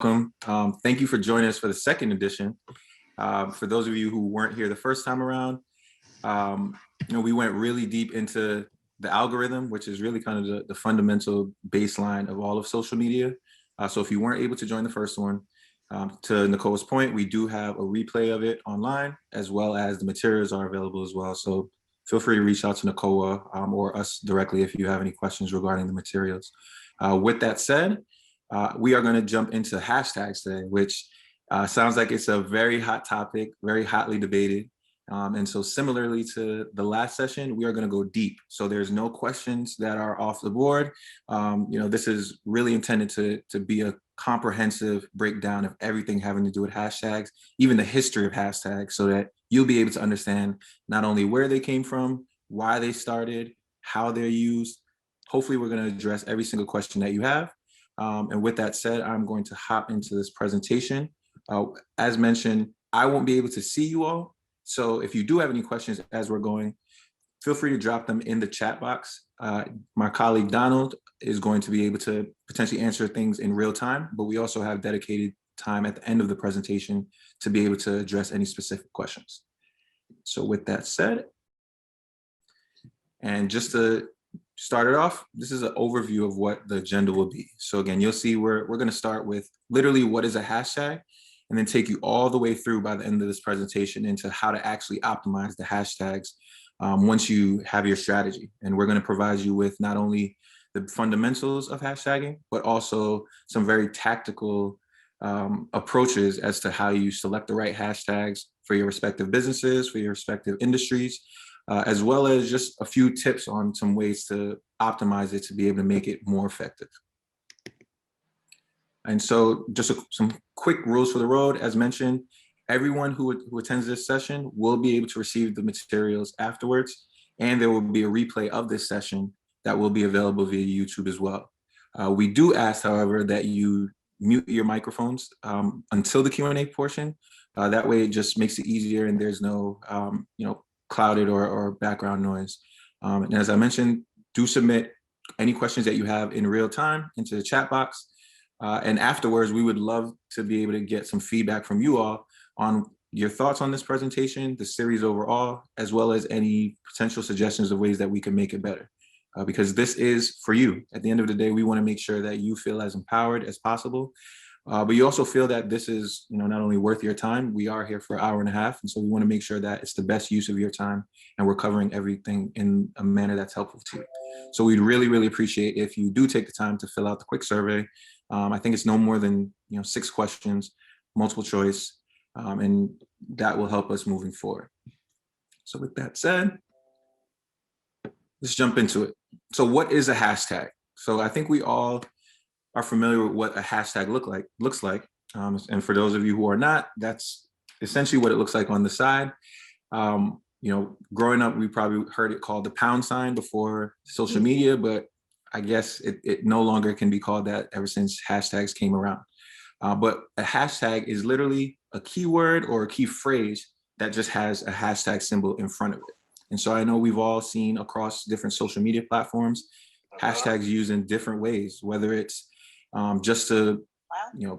welcome. Thank you for joining us for the second edition. For those of you who weren't here the first time around, we went really deep into the algorithm, which is really kind of the fundamental baseline of all of social media. So if you weren't able to join the first one, to Nicole's point, we do have a replay of it online, as well as the materials are available as well. So feel free to reach out to Nicole or us directly if you have any questions regarding the materials. With that said, we are going to jump into hashtags today, which sounds like it's a very hot topic, very hotly debated. And so similarly to the last session, we are going to go deep. So there's no questions that are off the board. This is really intended to be a comprehensive breakdown of everything having to do with hashtags, even the history of hashtags, so that you'll be able to understand not only where they came from, why they started, how they're used. Hopefully we're going to address every single question that you have. And with that said, I'm going to hop into this presentation. As mentioned, I won't be able to see you all. So if you do have any questions as we're going, feel free to drop them in the chat box. My colleague Donald is going to be able to potentially answer things in real time, but we also have dedicated time at the end of the presentation to be able to address any specific questions. So with that said, and just to start it off, this is an overview of what the agenda will be. So again, you'll see we're going to start with literally what is a hashtag, and then take you all the way through by the end of this presentation into how to actually optimize the hashtags once you have your strategy. And we're going to provide you with not only the fundamentals of hashtagging, but also some very tactical approaches as to how you select the right hashtags for your respective businesses, for your respective industries, as well as just a few tips on some ways to optimize it to be able to make it more effective. And so just some quick rules for the road. As mentioned, everyone who attends this session will be able to receive the materials afterwards, and there will be a replay of this session that will be available via YouTube as well. We do ask, however, that you mute your microphones until the Q&A portion. That way it just makes it easier and there's no clouded or background noise. And as I mentioned, do submit any questions that you have in real time into the chat box. And afterwards, we would love to be able to get some feedback from you all on your thoughts on this presentation, the series overall, as well as any potential suggestions of ways that we can make it better. Because this is for you. At the end of the day, we want to make sure that you feel as empowered as possible. But you also feel that this is not only worth your time, we are here for an hour and a half. And so we want to make sure that it's the best use of your time and we're covering everything in a manner that's helpful to you. So we'd really, really appreciate if you do take the time to fill out the quick survey. I think it's no more than 6 questions, multiple choice, and that will help us moving forward. So with that said, let's jump into it. So what is a hashtag? So I think we all are familiar with what a hashtag looks like. And for those of you who are not, that's essentially what it looks like on the side. Growing up, we probably heard it called the pound sign before social media, but I guess it no longer can be called that ever since hashtags came around. But a hashtag is literally a keyword or a key phrase that just has a hashtag symbol in front of it. And so I know we've all seen across different social media platforms, hashtags used in different ways, whether it's just to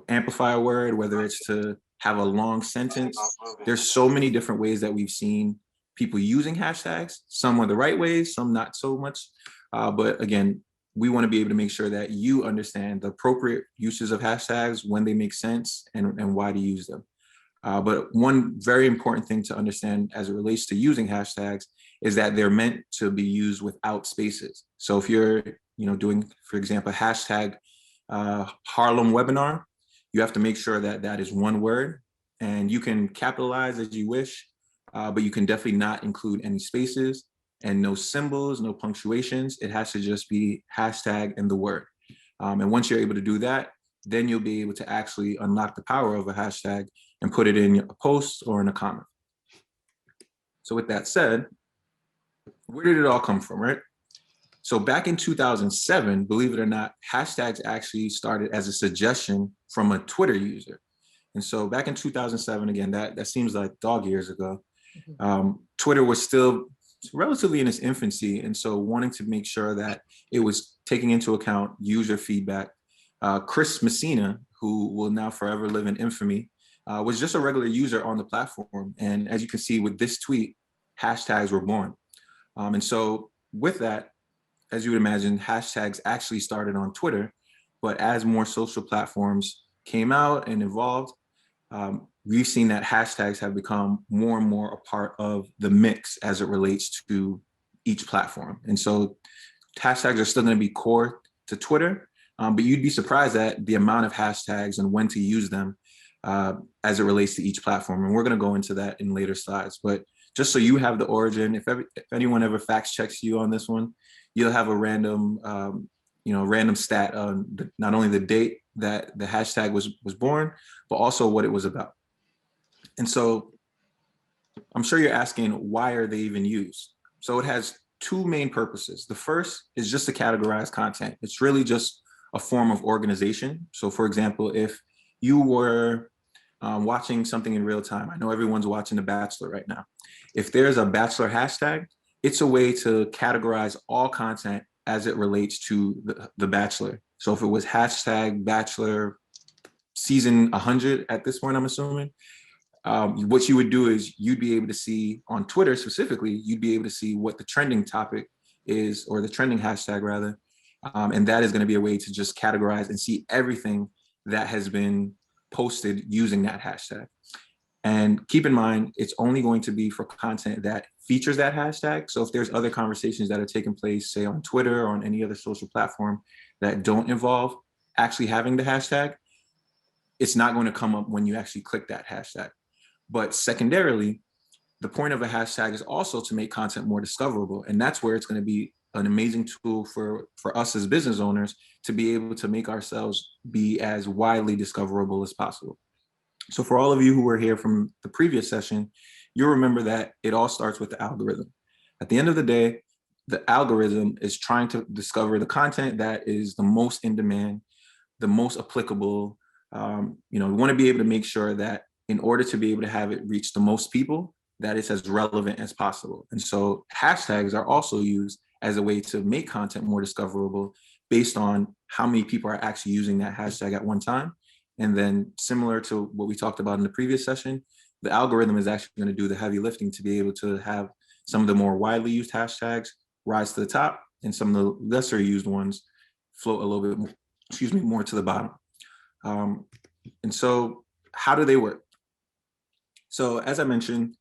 amplify a word, whether it's to have a long sentence. There's so many different ways that we've seen people using hashtags. Some are the right ways, some not so much. But again, we want to be able to make sure that you understand the appropriate uses of hashtags, when they make sense, and why to use them. But one very important thing to understand as it relates to using hashtags is that they're meant to be used without spaces. So if you're doing, for example, hashtag Harlem webinar, you have to make sure that that is one word, and you can capitalize as you wish, but you can definitely not include any spaces and no symbols, no punctuations. It has to just be hashtag and the word. And once you're able to do that, then you'll be able to actually unlock the power of a hashtag and put it in a post or in a comment. So with that said, where did it all come from, right? So back in 2007, believe it or not, hashtags actually started as a suggestion from a Twitter user. And so back in 2007, again, that seems like dog years ago, Twitter was still relatively in its infancy. And so wanting to make sure that it was taking into account user feedback, Chris Messina, who will now forever live in infamy, was just a regular user on the platform. And as you can see with this tweet, hashtags were born. And so with that, as you would imagine, hashtags actually started on Twitter, but as more social platforms came out and evolved, we've seen that hashtags have become more and more a part of the mix as it relates to each platform. And so hashtags are still going to be core to Twitter, but you'd be surprised at the amount of hashtags and when to use them as it relates to each platform. And we're going to go into that in later slides. But just so you have the origin, if anyone ever fact checks you on this one, you'll have a random, random stat on not only the date that the hashtag was born, but also what it was about. And so I'm sure you're asking, why are they even used? So it has two main purposes. The first is just to categorize content. It's really just a form of organization. So for example, if you were watching something in real time, I know everyone's watching The Bachelor right now. If there's a Bachelor hashtag, it's a way to categorize all content as it relates to the Bachelor. So if it was hashtag Bachelor season 100 at this point, I'm assuming, what you would do is you'd be able to see on Twitter specifically, you'd be able to see what the trending topic is, or the trending hashtag rather. And that is going to be a way to just categorize and see everything that has been posted using that hashtag. And keep in mind, it's only going to be for content that features that hashtag. So if there's other conversations that are taking place, say on Twitter or on any other social platform that don't involve actually having the hashtag, it's not going to come up when you actually click that hashtag. But secondarily, the point of a hashtag is also to make content more discoverable. And that's where it's going to be an amazing tool for us as business owners to be able to make ourselves be as widely discoverable as possible. So for all of you who were here from the previous session, you'll remember that it all starts with the algorithm. At the end of the day, the algorithm is trying to discover the content that is the most in demand, the most applicable. We want to be able to make sure that in order to be able to have it reach the most people, that it's as relevant as possible. And so hashtags are also used as a way to make content more discoverable based on how many people are actually using that hashtag at one time. And then similar to what we talked about in the previous session, the algorithm is actually going to do the heavy lifting to be able to have some of the more widely used hashtags rise to the top and some of the lesser used ones float a little bit more, more to the bottom. And so how do they work? So as I mentioned,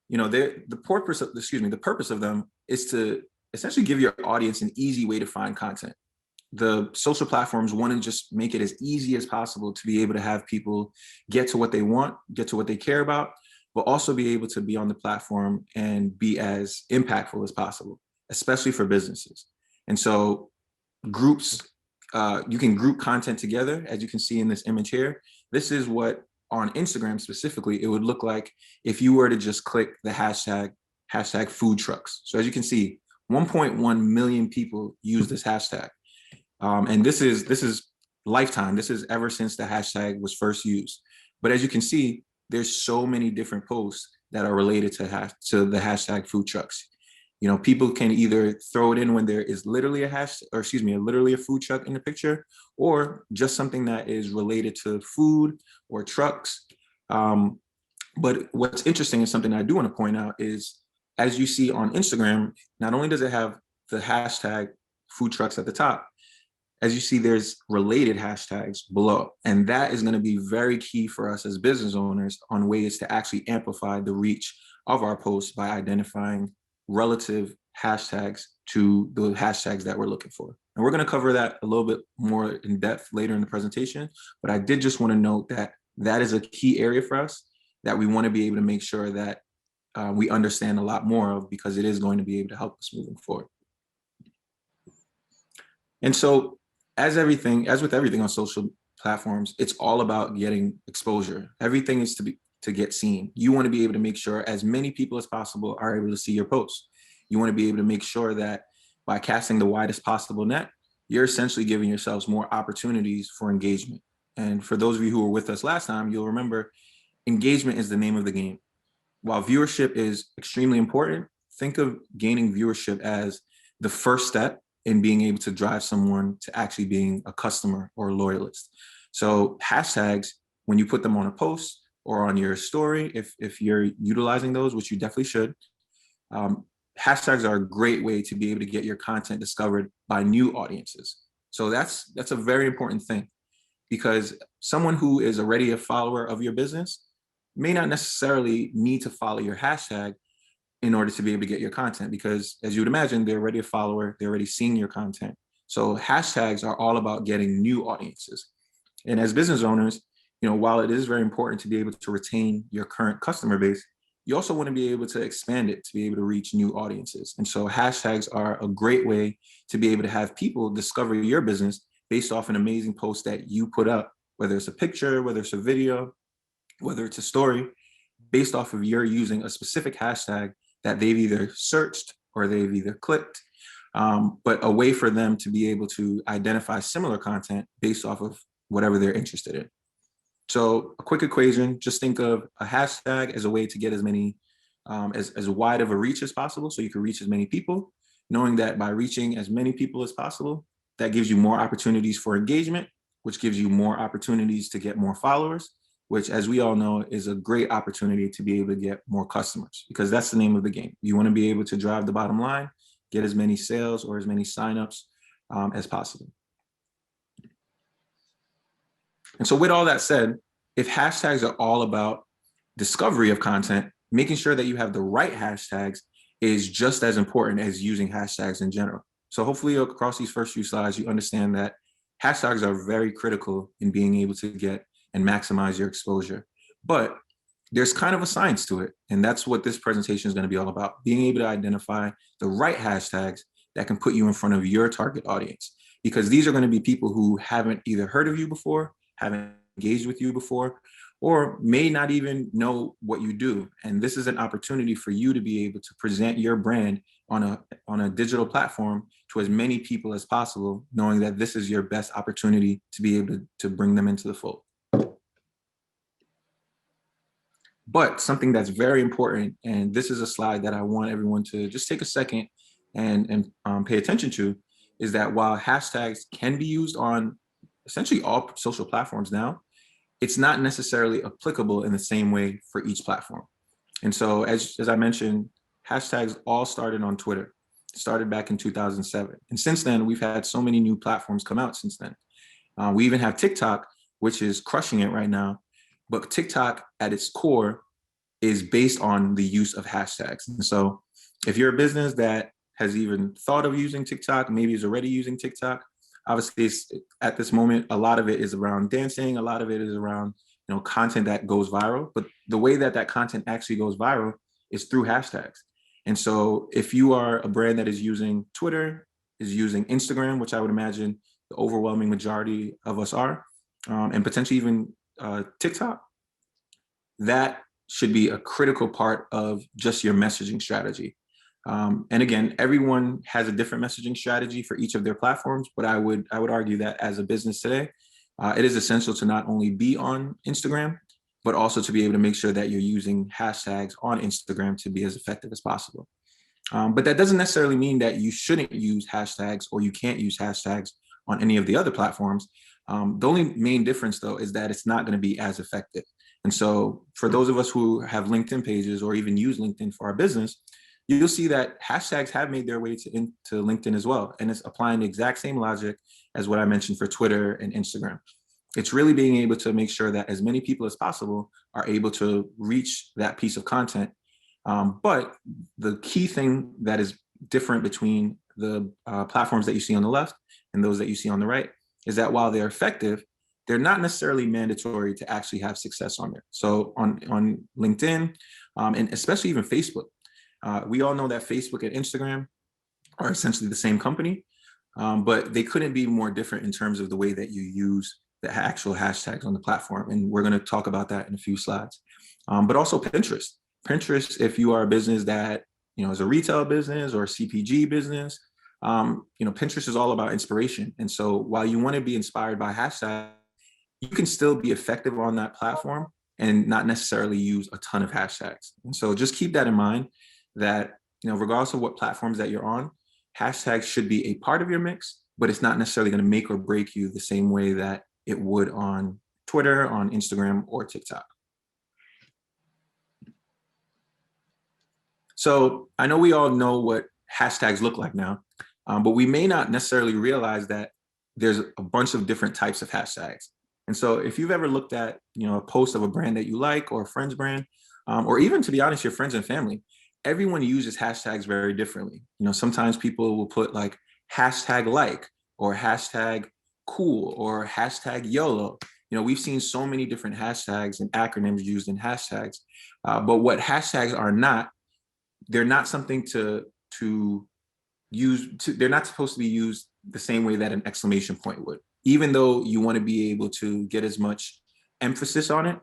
the purpose of them is to essentially give your audience an easy way to find content. The social platforms want to just make it as easy as possible to be able to have people get to what they want, get to what they care about, but also be able to be on the platform and be as impactful as possible, especially for businesses. And so groups, you can group content together, as you can see in this image here. This is what on Instagram specifically, it would look like if you were to just click the hashtag food trucks. So as you can see, 1.1 million people use this hashtag. And this is lifetime. This is ever since the hashtag was first used. But as you can see, there's so many different posts that are related to the hashtag food trucks. People can either throw it in when there is literally literally a food truck in the picture, or just something that is related to food or trucks. But what's interesting and something I do want to point out is, as you see on Instagram, not only does it have the hashtag food trucks at the top, as you see, there's related hashtags below. And that is going to be very key for us as business owners on ways to actually amplify the reach of our posts by identifying relative hashtags to the hashtags that we're looking for. And we're going to cover that a little bit more in depth later in the presentation. But I did just want to note that that is a key area for us that we want to be able to make sure that we understand a lot more of, because it is going to be able to help us moving forward. And so as with everything on social platforms, it's all about getting exposure. Everything is to get seen. You want to be able to make sure as many people as possible are able to see your posts. You want to be able to make sure that by casting the widest possible net, you're essentially giving yourselves more opportunities for engagement. And for those of you who were with us last time, you'll remember engagement is the name of the game. While viewership is extremely important, think of gaining viewership as the first step in being able to drive someone to actually being a customer or a loyalist. So hashtags, when you put them on a post or on your story, if you're utilizing those, which you definitely should, um, hashtags are a great way to be able to get your content discovered by new audiences. So that's a very important thing, because someone who is already a follower of your business may not necessarily need to follow your hashtag in order to be able to get your content, because as you would imagine, they're already a follower, they're already seeing your content. So hashtags are all about getting new audiences. And as business owners, while it is very important to be able to retain your current customer base, you also want to be able to expand it to be able to reach new audiences. And so hashtags are a great way to be able to have people discover your business based off an amazing post that you put up, whether it's a picture, whether it's a video, whether it's a story, based off of your using a specific hashtag that they've either searched or they've either clicked, but a way for them to be able to identify similar content based off of whatever they're interested in. So a quick equation, just think of a hashtag as a way to get as many, as wide of a reach as possible, so you can reach as many people, knowing that by reaching as many people as possible, that gives you more opportunities for engagement, which gives you more opportunities to get more followers, which, as we all know, is a great opportunity to be able to get more customers, because that's the name of the game. You want to be able to drive the bottom line, get as many sales or as many signups as possible. And so with all that said, if hashtags are all about discovery of content, making sure that you have the right hashtags is just as important as using hashtags in general. So hopefully across these first few slides, you understand that hashtags are very critical in being able to get and maximize your exposure. But there's kind of a science to it. And that's what this presentation is going to be all about, being able to identify the right hashtags that can put you in front of your target audience, because these are going to be people who haven't either heard of you before, haven't engaged with you before, or may not even know what you do. And this is an opportunity for you to be able to present your brand on a digital platform to as many people as possible, knowing that this is your best opportunity to be able to bring them into the fold. But something that's very important, and this is a slide that I want everyone to just take a second and pay attention to, is that while hashtags can be used on essentially all social platforms now, it's not necessarily applicable in the same way for each platform. And so as I mentioned, hashtags all started on Twitter. It started back in 2007. And since then, we've had so many new platforms come out since then. We even have TikTok, which is crushing it right now. But TikTok at its core is based on the use of hashtags. And so if you're a business that has even thought of using TikTok, maybe is already using TikTok, obviously at this moment, a lot of it is around dancing. A lot of it is around, content that goes viral. But the way that content actually goes viral is through hashtags. And so if you are a brand that is using Twitter, is using Instagram, which I would imagine the overwhelming majority of us are, and potentially even TikTok, that should be a critical part of just your messaging strategy. And again, everyone has a different messaging strategy for each of their platforms, but I would argue that as a business today, it is essential to not only be on Instagram, but also to be able to make sure that you're using hashtags on Instagram to be as effective as possible. But that doesn't necessarily mean that you shouldn't use hashtags or you can't use hashtags on any of the other platforms. The only main difference, though, is that it's not going to be as effective. And so for those of us who have LinkedIn pages or even use LinkedIn for our business, you'll see that hashtags have made their way to LinkedIn as well. And it's applying the exact same logic as what I mentioned for Twitter and Instagram. It's really being able to make sure that as many people as possible are able to reach that piece of content. But the key thing that is different between the platforms that you see on the left and those that you see on the right is that while they're effective, they're not necessarily mandatory to actually have success on there. So on LinkedIn, and especially even Facebook, we all know that Facebook and Instagram are essentially the same company, but they couldn't be more different in terms of the way that you use the actual hashtags on the platform. And we're going to talk about that in a few slides. But also Pinterest. Pinterest, if you are a business that, is a retail business or a CPG business, Pinterest is all about inspiration. And so while you want to be inspired by hashtags, you can still be effective on that platform and not necessarily use a ton of hashtags. And so just keep that in mind, that, regardless of what platforms that you're on, hashtags should be a part of your mix, but it's not necessarily going to make or break you the same way that it would on Twitter, on Instagram, or TikTok. So I know we all know what hashtags look like now, but we may not necessarily realize that there's a bunch of different types of hashtags. And so if you've ever looked at, a post of a brand that you like, or a friend's brand, or even, to be honest, your friends and family, everyone uses hashtags very differently. Sometimes people will put like hashtag like, or hashtag cool, or hashtag YOLO. We've seen so many different hashtags and acronyms used in hashtags, but what hashtags are not, they're not something to use. They're not supposed to be used the same way that an exclamation point would. Even though you want to be able to get as much emphasis on it,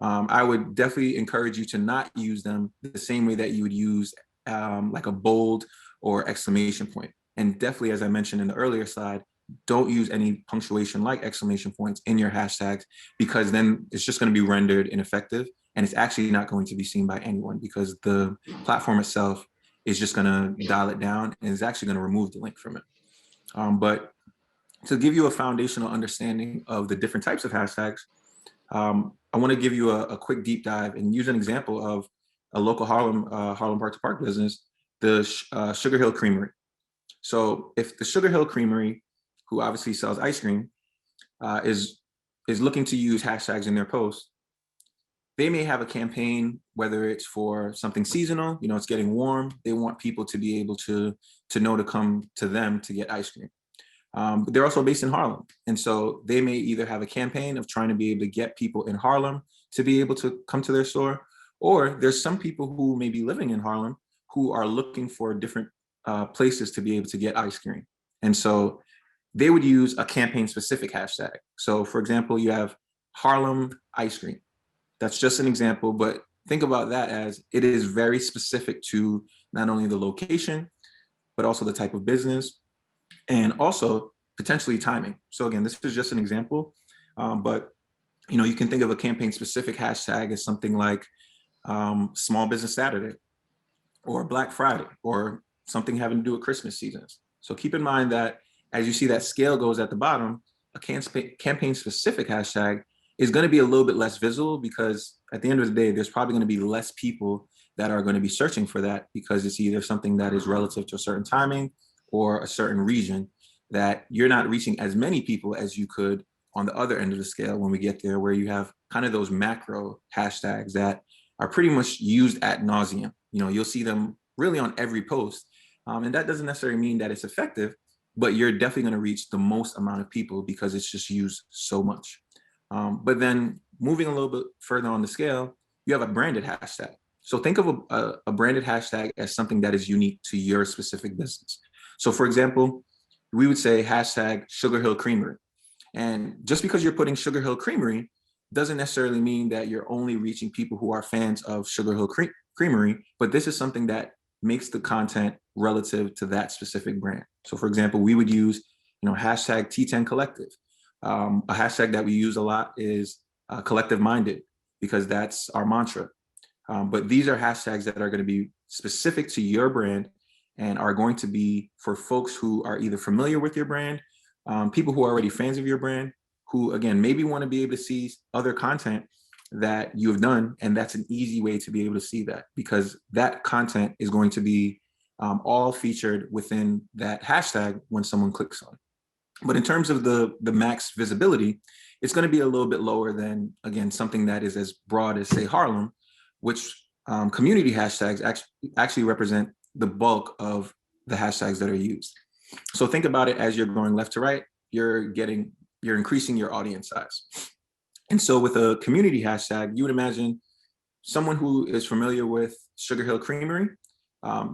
I would definitely encourage you to not use them the same way that you would use like a bold or exclamation point. And definitely, as I mentioned in the earlier slide, don't use any punctuation like exclamation points in your hashtags, because then it's just going to be rendered ineffective, and it's actually not going to be seen by anyone, because the platform itself is just going to dial it down and is actually going to remove the link from it. But to give you a foundational understanding of the different types of hashtags, I want to give you a quick deep dive and use an example of a local Harlem Park business, the Sugar Hill Creamery. So if the Sugar Hill Creamery, who obviously sells ice cream, is looking to use hashtags in their posts, they may have a campaign, whether it's for something seasonal, it's getting warm, they want people to be able to know to come to them to get ice cream. But they're also based in Harlem. And so they may either have a campaign of trying to be able to get people in Harlem to be able to come to their store, or there's some people who may be living in Harlem who are looking for different places to be able to get ice cream. And so they would use a campaign specific hashtag. So for example, you have Harlem ice cream. That's just an example, but think about that as it is very specific to not only the location, but also the type of business, and also potentially timing. So again, this is just an example, but you can think of a campaign specific hashtag as something like Small Business Saturday, or Black Friday, or something having to do with Christmas seasons. So keep in mind that as you see that scale goes at the bottom, a campaign specific hashtag is going to be a little bit less visible, because at the end of the day, there's probably going to be less people that are going to be searching for that, because it's either something that is relative to a certain timing or a certain region that you're not reaching as many people as you could on the other end of the scale when we get there, where you have kind of those macro hashtags that are pretty much used ad nauseum. You'll see them really on every post. And that doesn't necessarily mean that it's effective, but you're definitely going to reach the most amount of people because it's just used so much. But then moving a little bit further on the scale, you have a branded hashtag. So think of a branded hashtag as something that is unique to your specific business. So for example, we would say hashtag Sugar Hill Creamery. And just because you're putting Sugar Hill Creamery doesn't necessarily mean that you're only reaching people who are fans of Sugar Hill Creamery, but this is something that makes the content relative to that specific brand. So for example, we would use, hashtag T10 Collective. A hashtag that we use a lot is collective minded, because that's our mantra. But these are hashtags that are going to be specific to your brand and are going to be for folks who are either familiar with your brand, people who are already fans of your brand, who again, maybe want to be able to see other content that you have done. And that's an easy way to be able to see that, because that content is going to be all featured within that hashtag when someone clicks on it. But in terms of the max visibility, it's going to be a little bit lower than, again, something that is as broad as, say, Harlem, which community hashtags actually represent the bulk of the hashtags that are used. So think about it as you're going left to right, you're increasing your audience size. And so with a community hashtag, you would imagine someone who is familiar with Sugar Hill Creamery,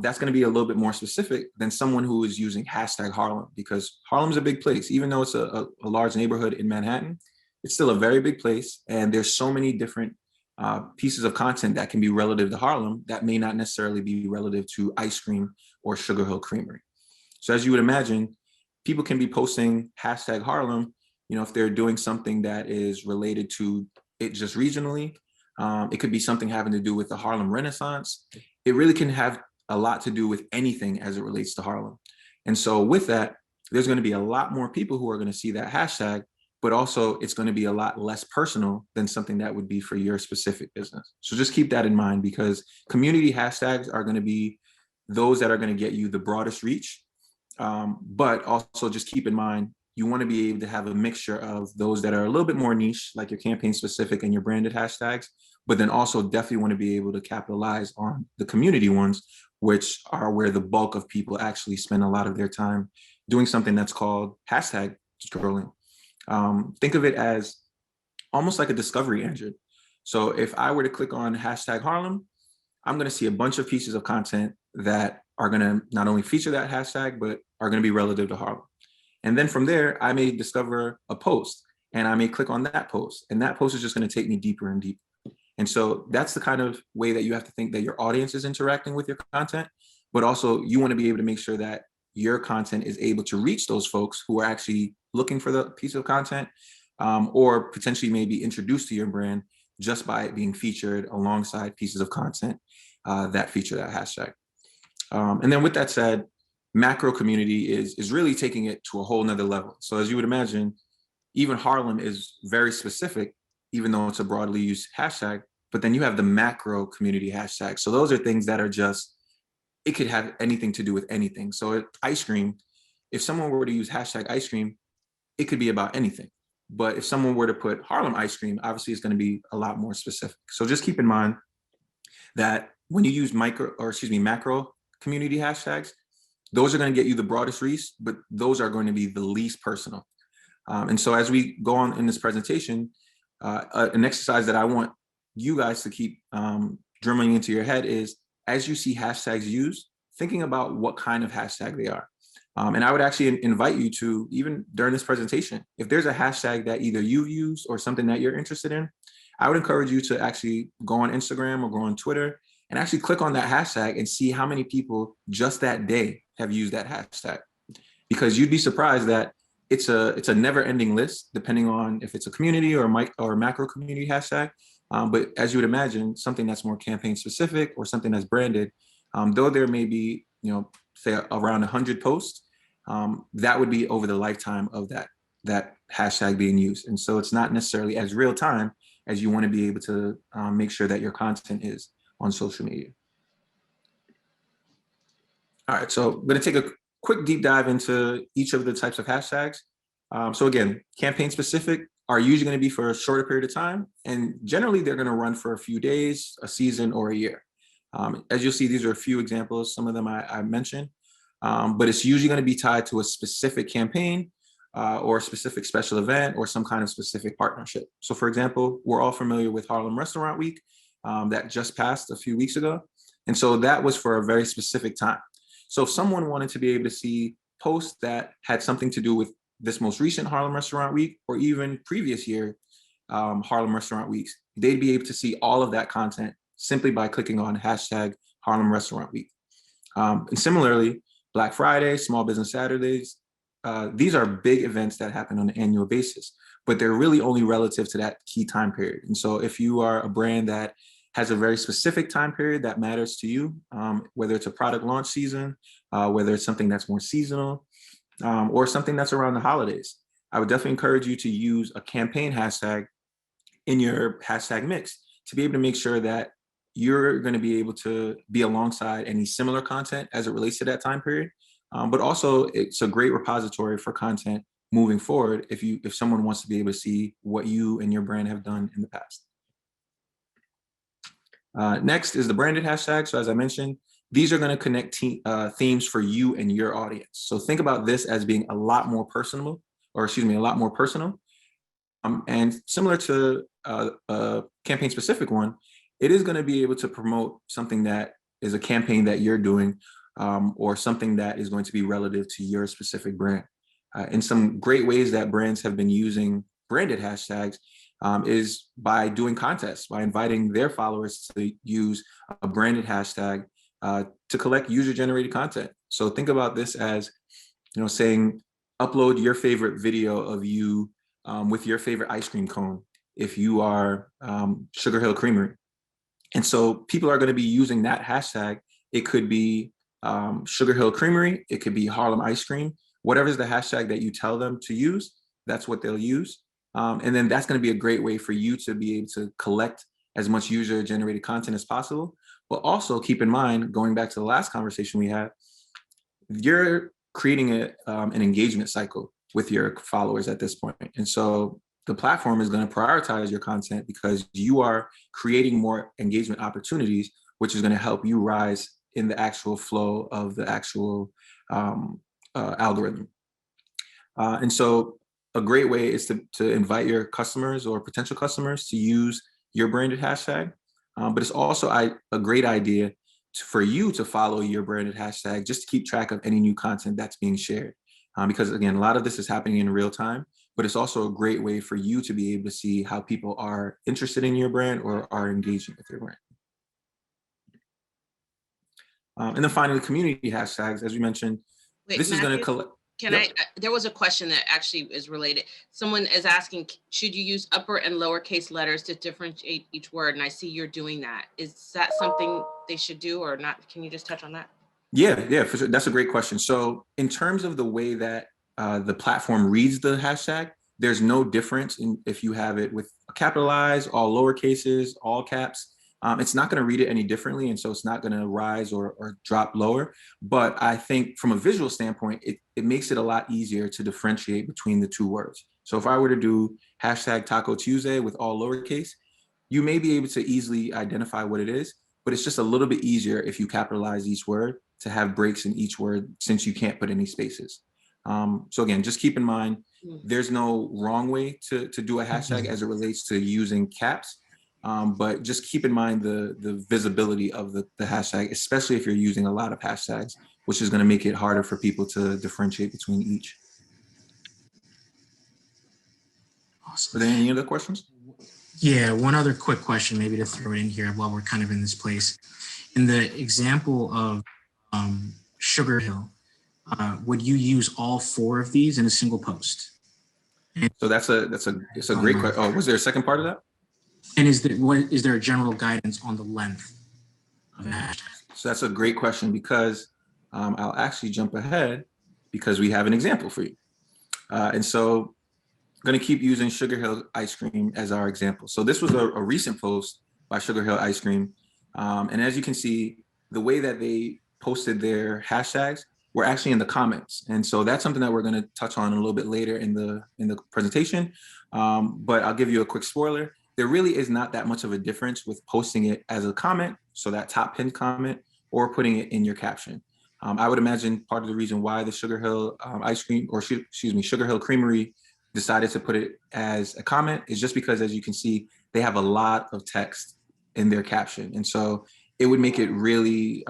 that's going to be a little bit more specific than someone who is using hashtag Harlem, because Harlem's a big place. Even though it's a large neighborhood in Manhattan, it's still a very big place. And there's so many different pieces of content that can be relative to Harlem that may not necessarily be relative to ice cream or Sugar Hill Creamery. So as you would imagine, people can be posting hashtag Harlem, if they're doing something that is related to it just regionally. It could be something having to do with the Harlem Renaissance. It really can have a lot to do with anything as it relates to Harlem. And so with that, there's going to be a lot more people who are going to see that hashtag but also it's going to be a lot less personal than something that would be for your specific business. So just keep that in mind, because community hashtags are going to be those that are going to get you the broadest reach. But also just keep in mind, you want to be able to have a mixture of those that are a little bit more niche, like your campaign specific and your branded hashtags, but then also definitely want to be able to capitalize on the community ones, which are where the bulk of people actually spend a lot of their time doing something that's called hashtag scrolling. Think of it as almost like a discovery engine. So if I were to click on hashtag Harlem, I'm going to see a bunch of pieces of content that are going to not only feature that hashtag, but are going to be relative to Harlem. And then from there, I may discover a post and I may click on that post, and that post is just going to take me deeper and deeper. And so that's the kind of way that you have to think that your audience is interacting with your content, but also you want to be able to make sure that your content is able to reach those folks who are actually looking for the piece of content, or potentially maybe introduced to your brand just by it being featured alongside pieces of content that feature that hashtag. And then with that said, macro community is really taking it to a whole nother level. So as you would imagine, even Harlem is very specific, even though it's a broadly used hashtag, but then you have the macro community hashtag. So those are things that are just, it could have anything to do with anything. So ice cream, if someone were to use hashtag ice cream, it could be about anything. But if someone were to put Harlem ice cream, obviously it's going to be a lot more specific. So just keep in mind that when you use macro community hashtags, those are going to get you the broadest reach, but those are going to be the least personal. And so as we go on in this presentation, an exercise that I want you guys to keep drumming into your head is, as you see hashtags used, thinking about what kind of hashtag they are. And I would actually invite you to, even during this presentation, if there's a hashtag that either you've used or something that you're interested in, I would encourage you to actually go on Instagram or go on Twitter and actually click on that hashtag and see how many people just that day have used that hashtag. Because you'd be surprised that it's a never-ending list, depending on if it's a community or macro community hashtag. But as you would imagine, something that's more campaign specific or something that's branded, though there may be, say around 100 posts, that would be over the lifetime of that hashtag being used. And so it's not necessarily as real time as you want to be able to make sure that your content is on social media. All right, so I'm going to take a quick deep dive into each of the types of hashtags. So again, campaign specific are usually going to be for a shorter period of time, and generally they're going to run for a few days, a season, or a year. As you'll see, these are a few examples. Some of them I mentioned, but it's usually going to be tied to a specific campaign or a specific special event or some kind of specific partnership. So for example, we're all familiar with Harlem Restaurant Week that just passed a few weeks ago. And so that was for a very specific time. So if someone wanted to be able to see posts that had something to do with this most recent Harlem Restaurant Week or even previous year Harlem Restaurant Weeks, they'd be able to see all of that content simply by clicking on hashtag Harlem Restaurant Week. And similarly, Black Friday, Small Business Saturdays, these are big events that happen on an annual basis, but they're really only relative to that key time period. And so if you are a brand that has a very specific time period that matters to you, whether it's a product launch season, whether it's something that's more seasonal, or something that's around the holidays, I would definitely encourage you to use a campaign hashtag in your hashtag mix to be able to make sure that you're going to be able to be alongside any similar content as it relates to that time period. But also it's a great repository for content moving forward if someone wants to be able to see what you and your brand have done in the past. Next is the branded hashtag. So as I mentioned, these are going to connect themes for you and your audience. So think about this as being a lot more personal, and similar to a campaign specific one, it is going to be able to promote something that is a campaign that you're doing, or something that is going to be relative to your specific brand. And some great ways that brands have been using branded hashtags is by doing contests, by inviting their followers to use a branded hashtag to collect user-generated content. So think about this as, saying, upload your favorite video of you with your favorite ice cream cone if you are Sugar Hill Creamery. And so people are going to be using that hashtag. It could be Sugar Hill Creamery. It could be Harlem Ice Cream. Whatever's the hashtag that you tell them to use, that's what they'll use. And then that's going to be a great way for you to be able to collect as much user generated content as possible. But also keep in mind, going back to the last conversation we had, you're creating an engagement cycle with your followers at this point. And so the platform is going to prioritize your content because you are creating more engagement opportunities, which is going to help you rise in the actual flow of the actual algorithm. And so a great way is to invite your customers or potential customers to use your branded hashtag. But it's also a great idea for you to follow your branded hashtag just to keep track of any new content that's being shared. Because again, a lot of this is happening in real time, but it's also a great way for you to be able to see how people are interested in your brand or are engaging with your brand. And then finally, community hashtags, as we mentioned, this is going to collect. There was a question that actually is related. Someone is asking, should you use upper and lowercase letters to differentiate each word? And I see you're doing that. Is that something they should do or not? Can you just touch on that? Yeah, for sure. That's a great question. So in terms of the way that the platform reads the hashtag, there's no difference in if you have it with capitalized, all lower cases, all caps. It's not going to read it any differently. And so it's not going to rise or drop lower. But I think from a visual standpoint, it makes it a lot easier to differentiate between the two words. So if I were to do hashtag Taco Tuesday with all lowercase, you may be able to easily identify what it is, but it's just a little bit easier if you capitalize each word to have breaks in each word since you can't put any spaces. So again, just keep in mind, there's no wrong way to do a hashtag as it relates to using caps. But just keep in mind the visibility of the hashtag, especially if you're using a lot of hashtags, which is going to make it harder for people to differentiate between each. Awesome. Are there any other questions? Yeah, one other quick question, maybe to throw it in here while we're kind of in this place. In the example of Sugar Hill, would you use all 4 of these in a single post? So it's a great question. Oh, was there a second part of that? And is there a general guidance on the length of a hashtag? So that's a great question because I'll actually jump ahead because we have an example for you. And so I'm going to keep using Sugar Hill Ice Cream as our example. So this was a recent post by Sugar Hill Ice Cream. And as you can see, the way that they posted their hashtags were actually in the comments. And so that's something that we're going to touch on a little bit later in the presentation. But I'll give you a quick spoiler. There really is not that much of a difference with posting it as a comment, so that top pinned comment, or putting it in your caption. I would imagine part of the reason why the Sugar Hill Ice Cream, or excuse me, Sugar Hill Creamery decided to put it as a comment is just because, as you can see, they have a lot of text in their caption. And so it would make it really,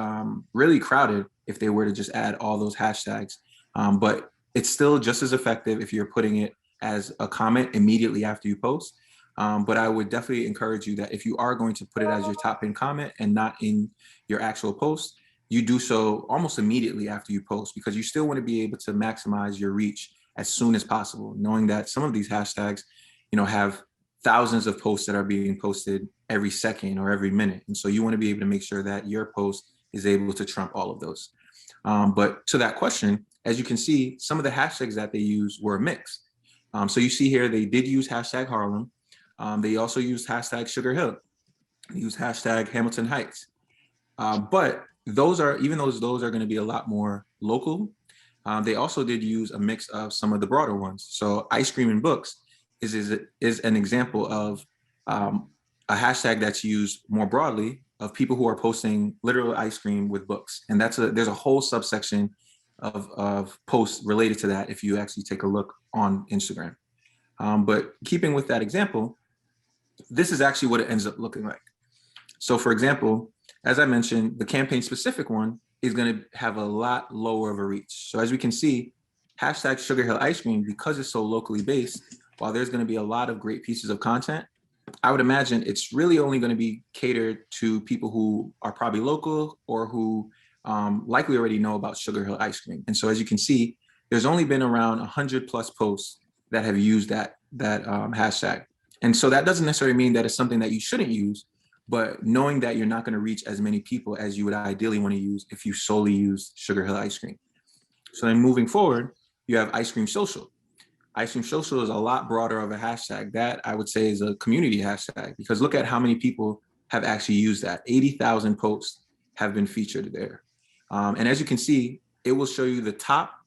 really crowded if they were to just add all those hashtags. But it's still just as effective if you're putting it as a comment immediately after you post. But I would definitely encourage you that if you are going to put it as your top pinned comment and not in your actual post, you do so almost immediately after you post, because you still want to be able to maximize your reach as soon as possible, knowing that some of these hashtags, have thousands of posts that are being posted every second or every minute. And so you want to be able to make sure that your post is able to trump all of those. But to that question, as you can see, some of the hashtags that they use were a mix. So you see here, they did use hashtag Harlem. They also used hashtag Sugar Hill. They used hashtag Hamilton Heights. But those are going to be a lot more local. They also did use a mix of some of the broader ones. So Ice Cream and Books is an example of a hashtag that's used more broadly of people who are posting literal ice cream with books. And there's a whole subsection of posts related to that if you actually take a look on Instagram. But keeping with that example, this is actually what it ends up looking like. So for example, as I mentioned, the campaign specific one is going to have a lot lower of a reach. So as we can see, hashtag Sugar Hill Ice Cream, because it's so locally based, while there's going to be a lot of great pieces of content, I would imagine it's really only going to be catered to people who are probably local or who likely already know about Sugar Hill Ice Cream. And so as you can see, there's only been around 100 plus posts that have used that hashtag. And so that doesn't necessarily mean that it's something that you shouldn't use, but knowing that you're not going to reach as many people as you would ideally want to use if you solely use Sugar Hill Ice Cream. So then moving forward, you have Ice Cream Social. Ice Cream Social is a lot broader of a hashtag. That I would say is a community hashtag, because look at how many people have actually used that. 80,000 posts have been featured there. And as you can see, it will show you the top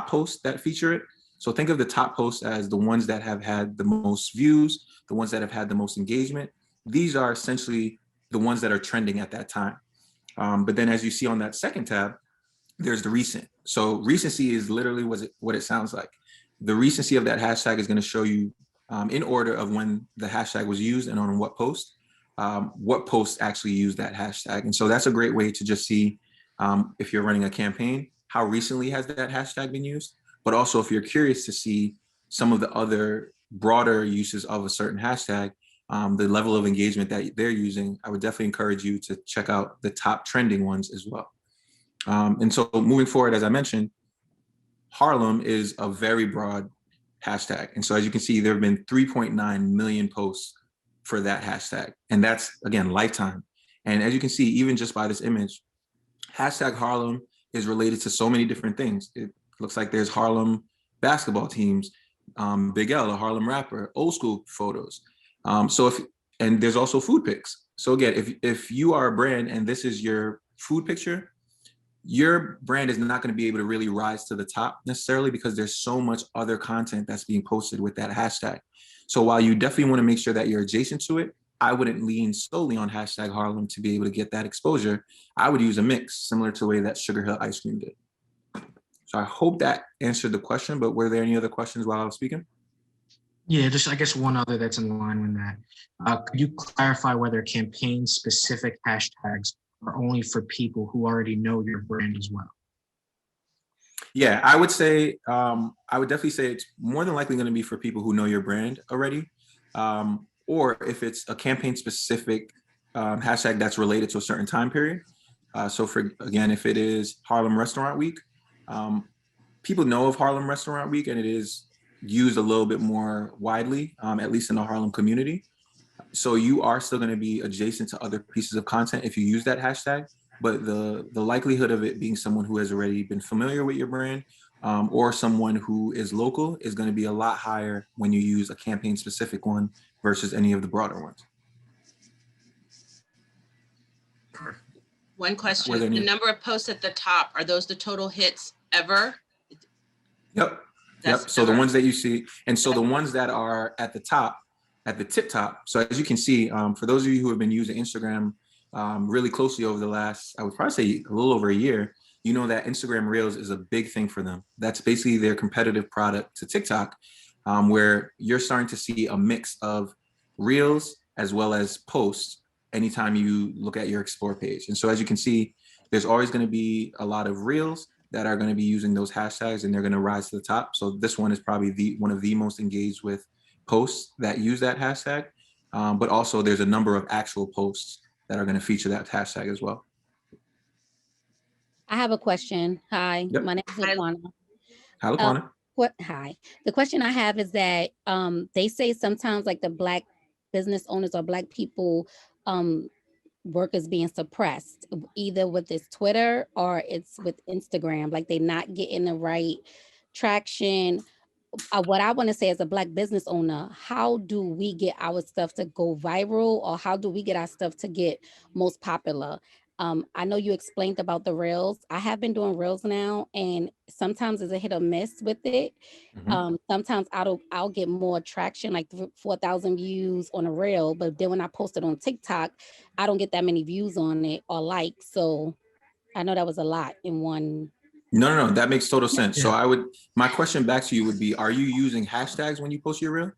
posts that feature it. So think of the top posts as the ones that have had the most views, the ones that have had the most engagement. These are essentially the ones that are trending at that time. But then as you see on that second tab, there's the recent. So recency is literally what it sounds like. The recency of that hashtag is going to show you in order of when the hashtag was used and on what post actually used that hashtag. And so that's a great way to just see if you're running a campaign, how recently has that hashtag been used? But also if you're curious to see some of the other broader uses of a certain hashtag, the level of engagement that they're using, I would definitely encourage you to check out the top trending ones as well. And so moving forward, as I mentioned, Harlem is a very broad hashtag. And so as you can see, there have been 3.9 million posts for that hashtag. And that's, again, lifetime. And as you can see, even just by this image, hashtag Harlem is related to so many different things. It looks like there's Harlem basketball teams, Big L, a Harlem rapper, old school photos. And there's also food pics. So again, if you are a brand and this is your food picture, your brand is not going to be able to really rise to the top necessarily, because there's so much other content that's being posted with that hashtag. So while you definitely want to make sure that you're adjacent to it, I wouldn't lean solely on hashtag Harlem to be able to get that exposure. I would use a mix similar to the way that Sugar Hill Ice Cream did. So I hope that answered the question, but were there any other questions while I was speaking? Yeah, just I guess one other that's in line with that. Could you clarify whether campaign-specific hashtags are only for people who already know your brand as well? Yeah, I would say, I would definitely say it's more than likely going to be for people who know your brand already. Or if it's a campaign-specific hashtag that's related to a certain time period. So again, if it is Harlem Restaurant Week, people know of Harlem Restaurant Week, and it is used a little bit more widely, at least in the Harlem community. So you are still going to be adjacent to other pieces of content if you use that hashtag, but the likelihood of it being someone who has already been familiar with your brand, or someone who is local, is going to be a lot higher when you use a campaign specific one versus any of the broader ones. One question, the number of posts at the top, are those the total hits ever? Yep. So the ones that you see, and so the ones that are at the top, at the tip top. So as you can see, for those of you who have been using Instagram really closely over the last, I would probably say a little over a year, you know that Instagram Reels is a big thing for them. That's basically their competitive product to TikTok, where you're starting to see a mix of Reels as well as posts anytime you look at your Explore page. And so as you can see, there's always going to be a lot of Reels that are going to be using those hashtags, and they're going to rise to the top. So this one is probably one of the most engaged with posts that use that hashtag. But also there's a number of actual posts that are going to feature that hashtag as well. I have a question. Hi, Yep. my name is Laquana. Hi, Laquana. Hi. The question I have is that they say sometimes like the Black business owners or Black people work is being suppressed, either with this Twitter or it's with Instagram, like they're not getting the right traction. What I want to say as a Black business owner, how do we get our stuff to go viral, or how do we get our stuff to get most popular? I know you explained about the Reels. I have been doing Reels now, and sometimes it's a hit or miss with it. Sometimes I'll get more traction, like 4,000 views on a Reel, but then when I post it on TikTok, I don't get that many views on it or likes. So I know that was a lot in one. No, that makes total sense. Yeah. So my question back to you would be, are you using hashtags when you post your Reel?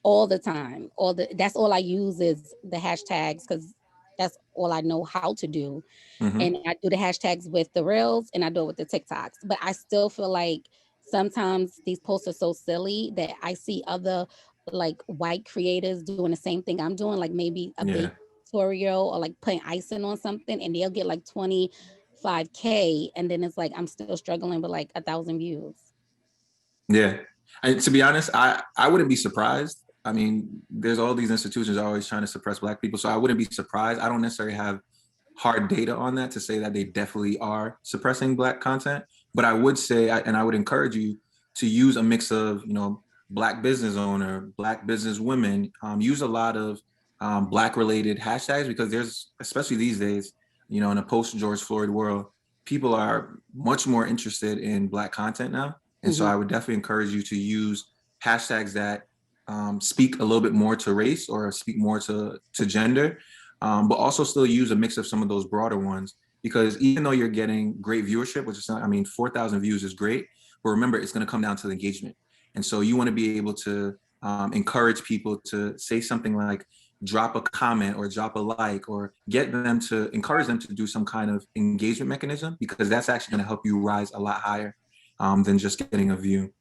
All the time. That's all I use is the hashtags, because that's all I know how to do. And I do the hashtags with the Reels and I do it with the TikToks. But I still feel like sometimes these posts are so silly that I see other like white creators doing the same thing I'm doing, like maybe a big tutorial or like putting icing on something, and they'll get like 25K, and then it's like I'm still struggling with like 1,000 views. Yeah. And to be honest, I wouldn't be surprised. I mean, there's all these institutions always trying to suppress Black people, so I wouldn't be surprised. I don't necessarily have hard data on that to say that they definitely are suppressing Black content, but I would say, and I would encourage you to use a mix of, Black business owner, Black business women, use a lot of Black related hashtags, because there's, especially these days, in a post George Floyd world, people are much more interested in Black content now. And so I would definitely encourage you to use hashtags that speak a little bit more to race or speak more to gender, but also still use a mix of some of those broader ones. Because even though you're getting great viewership, which is not, 4,000 views is great, but remember, it's going to come down to the engagement. And so you want to be able to encourage people to say something like, drop a comment or drop a like, or encourage them to do some kind of engagement mechanism, because that's actually going to help you rise a lot higher than just getting a view.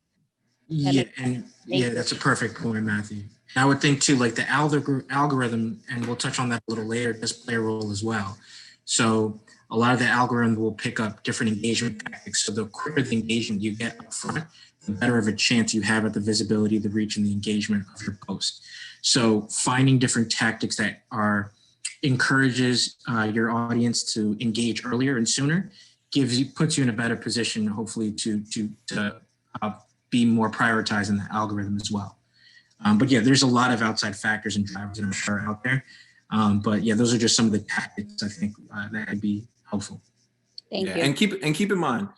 Yeah, and that's a perfect point, Matthew. And I would think too, like the algorithm, and we'll touch on that a little later, does play a role as well. So a lot of the algorithm will pick up different engagement tactics. So the quicker the engagement you get up front, the better of a chance you have at the visibility, the reach, and the engagement of your post. So finding different tactics that encourages your audience to engage earlier and sooner puts you in a better position, hopefully, to be more prioritized in the algorithm as well. But yeah, there's a lot of outside factors and drivers that are out there. But yeah, those are just some of the tactics I think that could be helpful. Thank you. And keep in mind,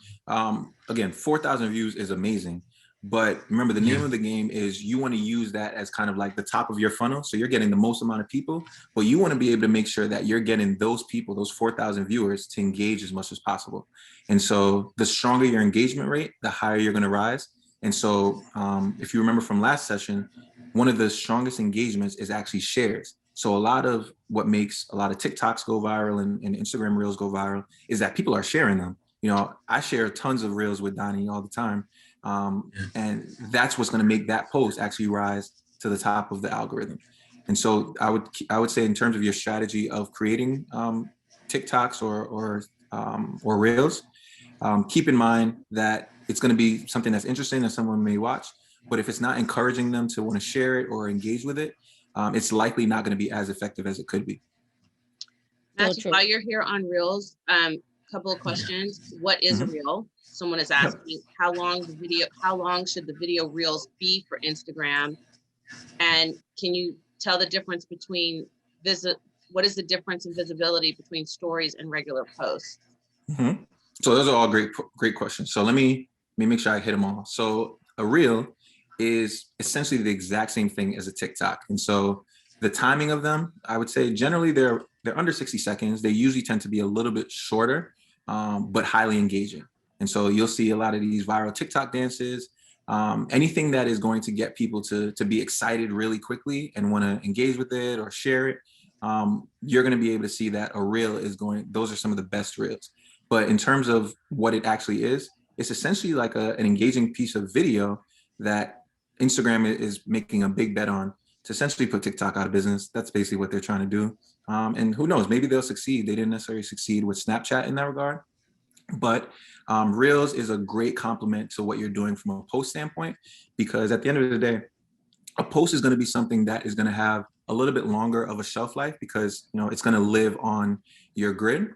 again, 4,000 views is amazing. But remember, the name of the game is you want to use that as kind of like the top of your funnel. So you're getting the most amount of people, but you want to be able to make sure that you're getting those people, those 4,000 viewers, to engage as much as possible. And so the stronger your engagement rate, the higher you're going to rise. And so if you remember from last session, one of the strongest engagements is actually shares. So a lot of what makes a lot of TikToks go viral and Instagram Reels go viral is that people are sharing them. I share tons of Reels with Donnie all the time. And that's what's going to make that post actually rise to the top of the algorithm. And so I would say, in terms of your strategy of creating TikToks or Reels, keep in mind that it's going to be something that's interesting that someone may watch. But if it's not encouraging them to want to share it or engage with it, it's likely not going to be as effective as it could be. Matthew, while you're here on Reels, couple of questions. What is a Reel? Someone is asking how long should the video Reels be for Instagram? And can you tell the difference between what is the difference in visibility between stories and regular posts? So those are all great questions. So let me make sure I hit them all. So a Reel is essentially the exact same thing as a TikTok. And so the timing of them, I would say generally they're under 60 seconds. They usually tend to be a little bit shorter, but highly engaging. And so you'll see a lot of these viral TikTok dances, anything that is going to get people to be excited really quickly and want to engage with it or share it. You're going to be able to see that a Reel those are some of the best Reels. But in terms of what it actually is, it's essentially like an engaging piece of video that Instagram is making a big bet on to essentially put TikTok out of business. That's basically what they're trying to do. And who knows, maybe they'll succeed. They didn't necessarily succeed with Snapchat in that regard. But Reels is a great complement to what you're doing from a post standpoint, because at the end of the day, a post is going to be something that is going to have a little bit longer of a shelf life, because it's going to live on your grid.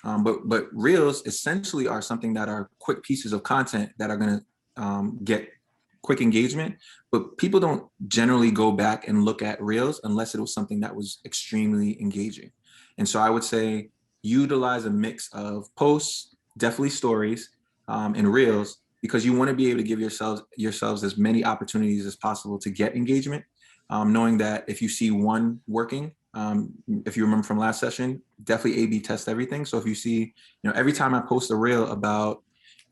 But Reels essentially are something that are quick pieces of content that are going to get quick engagement, but people don't generally go back and look at Reels unless it was something that was extremely engaging. And so I would say utilize a mix of posts, definitely stories, and Reels, because you want to be able to give yourselves as many opportunities as possible to get engagement, knowing that if you see one working, if you remember from last session, definitely A/B test everything. So if you see, every time I post a Reel about,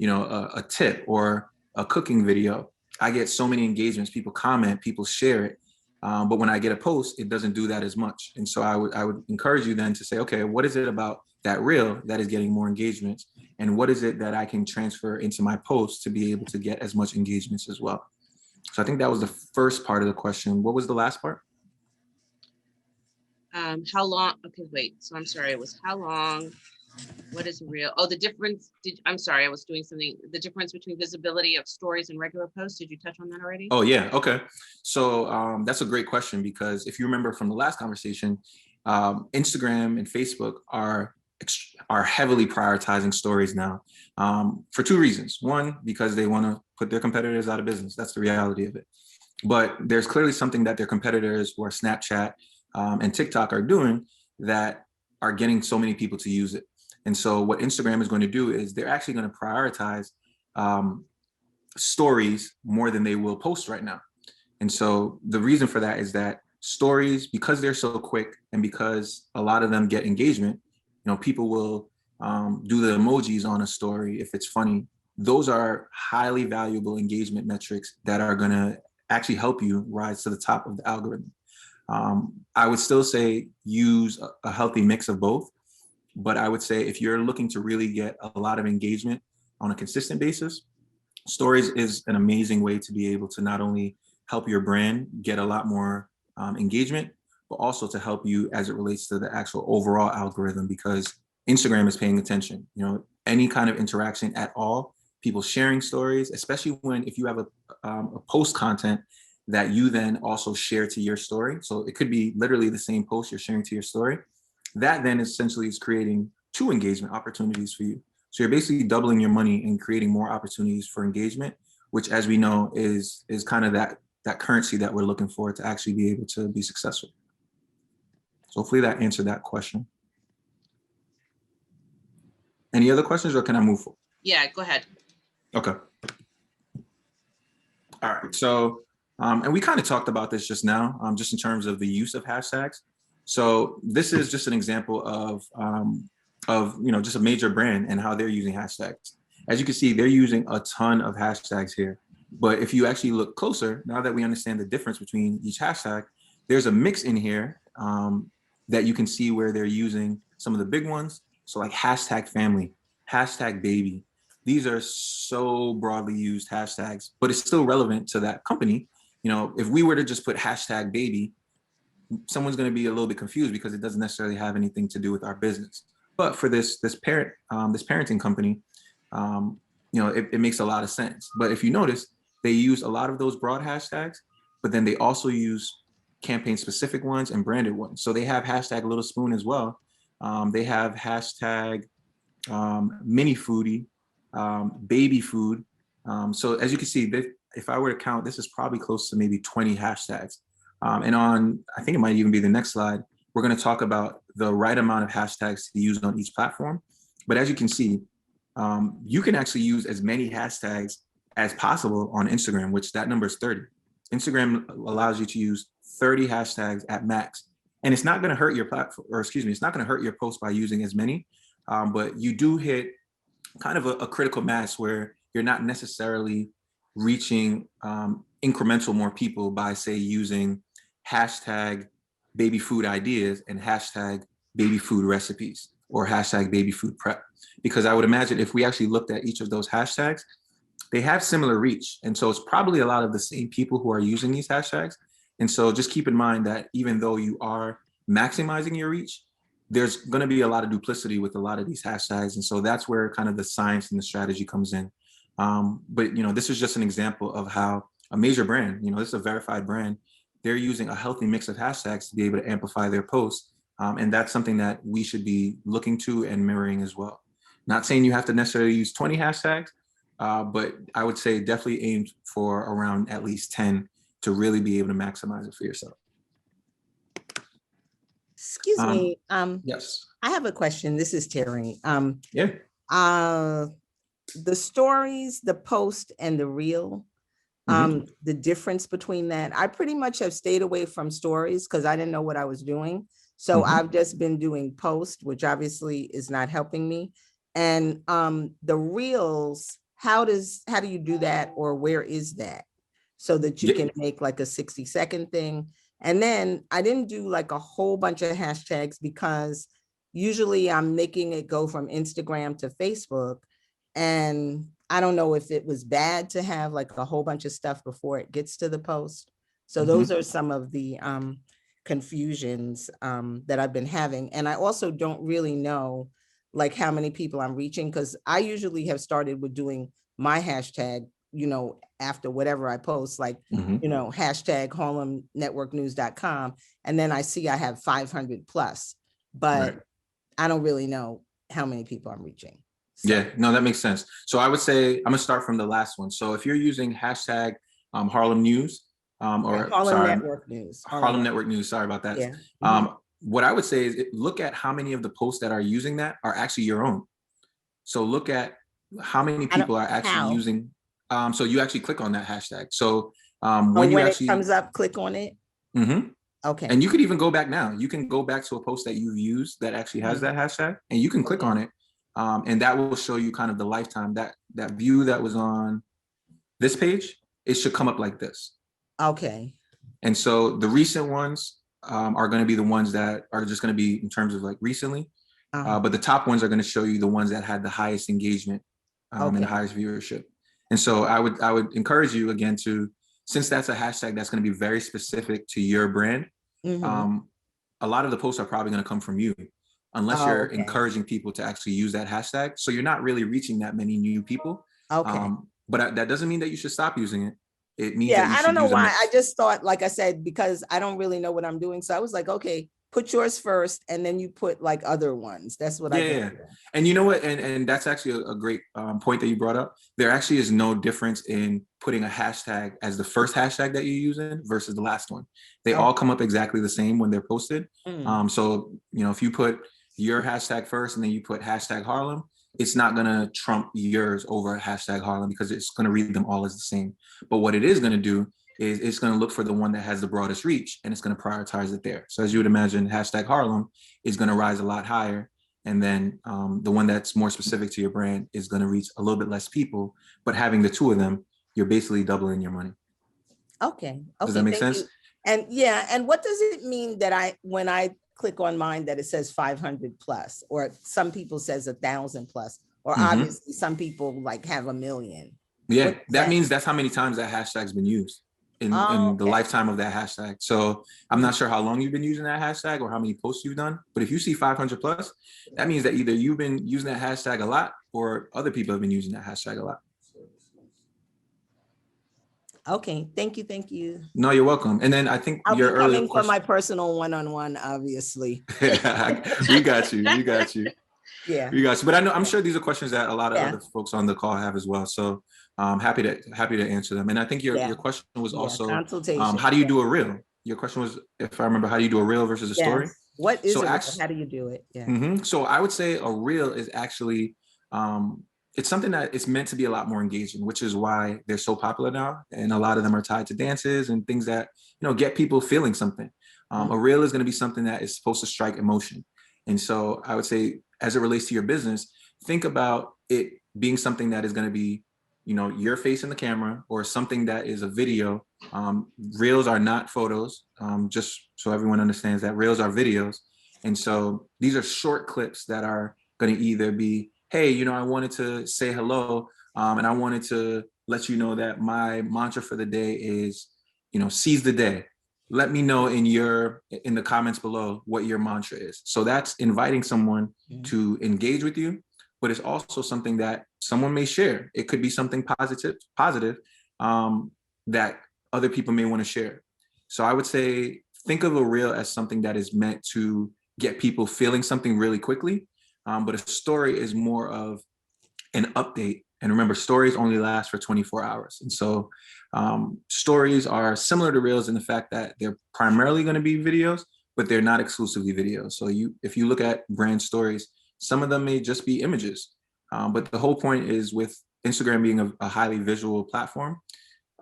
a tip or a cooking video, I get so many engagements, people comment, people share it. But when I get a post, it doesn't do that as much. And so I would encourage you then to say, okay, what is it about that Reel that is getting more engagements? And what is it that I can transfer into my post to be able to get as much engagements as well? So I think that was the first part of the question. What was the last part? How long? Okay, wait. So I'm sorry. It was how long? What is Reel? Oh, the difference. I'm sorry. I was doing something. The difference between visibility of stories and regular posts. Did you touch on that already? Oh yeah. Okay. So that's a great question, because if you remember from the last conversation, Instagram and Facebook are are heavily prioritizing stories now, for two reasons. One, because they want to put their competitors out of business. That's the reality of it. But there's clearly something that their competitors, who are Snapchat and TikTok, are doing that are getting so many people to use it. And so what Instagram is going to do is they're actually going to prioritize stories more than they will posts right now. And so the reason for that is that stories, because they're so quick and because a lot of them get engagement, people will do the emojis on a story if it's funny. Those are highly valuable engagement metrics that are going to actually help you rise to the top of the algorithm. I would still say use a healthy mix of both, but I would say if you're looking to really get a lot of engagement on a consistent basis, stories is an amazing way to be able to not only help your brand get a lot more engagement, but also to help you as it relates to the actual overall algorithm, because Instagram is paying attention. Any kind of interaction at all, people sharing stories, especially if you have a post content that you then also share to your story. So it could be literally the same post you're sharing to your story. That then essentially is creating two engagement opportunities for you. So you're basically doubling your money and creating more opportunities for engagement, which, as we know, is kind of that currency that we're looking for to actually be able to be successful. So hopefully that answered that question. Any other questions, or can I move forward? Yeah, go ahead. Okay. All right. So, and we kind of talked about this just now, just in terms of the use of hashtags. So this is just an example of just a major brand and how they're using hashtags. As you can see, they're using a ton of hashtags here. But if you actually look closer, now that we understand the difference between each hashtag, there's a mix in here that you can see where they're using some of the big ones. So like hashtag family, hashtag baby. These are so broadly used hashtags, but it's still relevant to that company. If we were to just put hashtag baby, someone's going to be a little bit confused because it doesn't necessarily have anything to do with our business. But for this parenting company, it makes a lot of sense. But if you notice, they use a lot of those broad hashtags, but then they also use campaign specific ones and branded ones. So they have hashtag little spoon as well. They have hashtag mini foodie, baby food. So as you can see, if I were to count, this is probably close to maybe 20 hashtags. And I think it might even be the next slide, we're going to talk about the right amount of hashtags to use on each platform. But as you can see, you can actually use as many hashtags as possible on Instagram, which that number is 30. Instagram allows you to use 30 hashtags at max. And it's not going to hurt your platform, or excuse me, it's not going to hurt your post by using as many, but you do hit kind of a critical mass where you're not necessarily reaching incremental more people by, say, using hashtag baby food ideas and hashtag baby food recipes or hashtag baby food prep. Because I would imagine if we actually looked at each of those hashtags, they have similar reach. And so it's probably a lot of the same people who are using these hashtags. And so just keep in mind that even though you are maximizing your reach, there's going to be a lot of duplicity with a lot of these hashtags. And so that's where kind of the science and the strategy comes in. But, this is just an example of how a major brand, this is a verified brand, they're using a healthy mix of hashtags to be able to amplify their posts. And that's something that we should be looking to and mirroring as well. Not saying you have to necessarily use 20 hashtags, but I would say definitely aim for around at least 10 to really be able to maximize it for yourself. Excuse me. Yes. I have a question. This is Terry. Yeah. The stories, the post, and the reel, the difference between that. I pretty much have stayed away from stories because I didn't know what I was doing. So I've just been doing post, which obviously is not helping me. And the reels, how do you do that, or where is that, so that you can make like a 60-second thing? And then I didn't do like a whole bunch of hashtags because usually I'm making it go from Instagram to Facebook. And I don't know if it was bad to have like a whole bunch of stuff before it gets to the post. So those are some of the confusions that I've been having. And I also don't really know like how many people I'm reaching, because I usually have started with doing my hashtag, after whatever I post, like, hashtag HarlemNetworkNews.com. And then I see I have 500 plus, but I don't really know how many people I'm reaching. Yeah, no, that makes sense. So I would say, I'm gonna start from the last one. So if you're using hashtag Harlem News, or Harlem sorry, Network News. Harlem Network News, sorry about that. Yeah. What I would say is look at how many of the posts that are using that are actually your own. So look at how many people are actually using. So you actually click on that hashtag. So when it comes up, click on it. Okay. And you could even go back now. You can go back to a post that you've used that actually has that hashtag, and you can click on it. And that will show you kind of the lifetime, that view that was on this page, it should come up like this. Okay. And so the recent ones are going to be the ones that are just going to be in terms of like recently. But the top ones are going to show you the ones that had the highest engagement and the highest viewership. And so I would encourage you again to, since that's a hashtag that's going to be very specific to your brand, a lot of the posts are probably going to come from you, unless you're encouraging people to actually use that hashtag. So you're not really reaching that many new people. But that doesn't mean that you should stop using it. It means that you I don't know why. I just thought, like I said, because I don't really know what I'm doing. So I was like, okay, put yours first, and then you put like other ones. That's what I did. Yeah. And you know what? And that's actually a great point that you brought up. There actually is no difference in putting a hashtag as the first hashtag that you're using versus the last one. They all come up exactly the same when they're posted. So, you know, if you put your hashtag first and then you put hashtag Harlem, it's not going to trump yours over hashtag Harlem because it's going to read them all as the same. But what it is going to do is it's going to look for the one that has the broadest reach, and it's going to prioritize it there. So as you would imagine, hashtag Harlem is going to rise a lot higher. And then the one that's more specific to your brand is going to reach a little bit less people. But having the two of them, you're basically doubling your money. Okay. Does that make sense? You. And and what does it mean that when I click on mine that it says 500 plus, or some people says 1,000 plus, or obviously some people like have 1 million? Yeah, that means that's how many times that hashtag's been used in the lifetime of that hashtag. So I'm not sure how long you've been using that hashtag or how many posts you've done, but if you see 500 plus, that means that either you've been using that hashtag a lot or other people have been using that hashtag a lot. Okay, thank you. No, you're welcome. And then I think I'll your be earlier coming question, for my personal one-on-one, obviously. we got you. Yeah, we got you. But I'm sure these are questions that a lot of other folks on the call have as well. So happy to answer them. And I think your question was also how do you do a reel? Your question was, if I remember, how do you do a reel versus a story? What is it? How do you do it? Yeah. So I would say a reel is actually it's something that it's meant to be a lot more engaging, which is why they're so popular now. And a lot of them are tied to dances and things that, you know, get people feeling something. A reel is going to be something that is supposed to strike emotion. And so I would say, as it relates to your business, think about it being something that is going to be, you know, your face in the camera, or something that is a video. Reels are not photos, just so everyone understands that reels are videos. And so these are short clips that are going to either be, hey, you know, I wanted to say hello, and I wanted to let you know that my mantra for the day is, you know, seize the day. Let me know in the comments below what your mantra is. So that's inviting someone to engage with you, but it's also something that someone may share. It could be something positive that other people may want to share. So I would say, think of a reel as something that is meant to get people feeling something really quickly. But a story is more of an update. And remember, stories only last for 24 hours. And so stories are similar to reels in the fact that they're primarily going to be videos, but they're not exclusively videos. So if you look at brand stories, some of them may just be images. But the whole point is, with Instagram being a highly visual platform,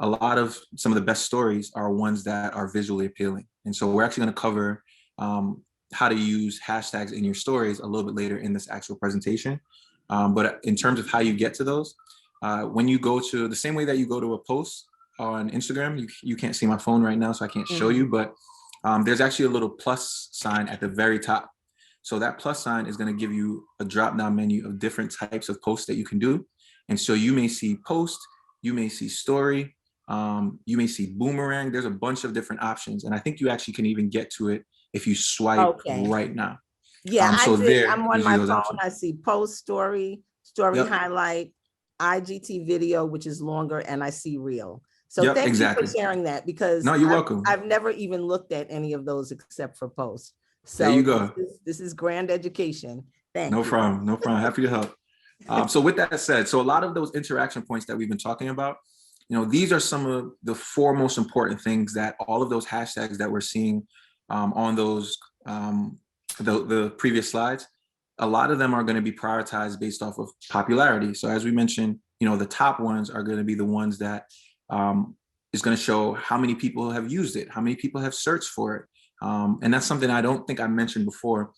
a lot of some of the best stories are ones that are visually appealing. And so we're actually going to cover how to use hashtags in your stories a little bit later in this actual presentation. But in terms of how you get to those, when you go to the same way that you go to a post on Instagram, you can't see my phone right now, so I can't show you, but there's actually a little plus sign at the very top. So that plus sign is going to give you a drop-down menu of different types of posts that you can do. And so you may see post, you may see story, you may see boomerang. There's a bunch of different options. And I think you actually can even get to it if you swipe right now. Yeah, so I'm on my phone. Options. I see post, story, highlight, IGT video, which is longer, and I see reel. So thank you for sharing that, because you're welcome. I've never even looked at any of those except for post. So there you go. This is grand education. Thank No you. problem. No problem. Happy to help. So with that said, so a lot of those interaction points that we've been talking about, these are some of the four most important things that all of those hashtags that we're seeing on those the previous slides, a lot of them are going to be prioritized based off of popularity. So as we mentioned, the top ones are going to be the ones that is going to show how many people have used it, how many people have searched for it. And that's something I don't think I mentioned before.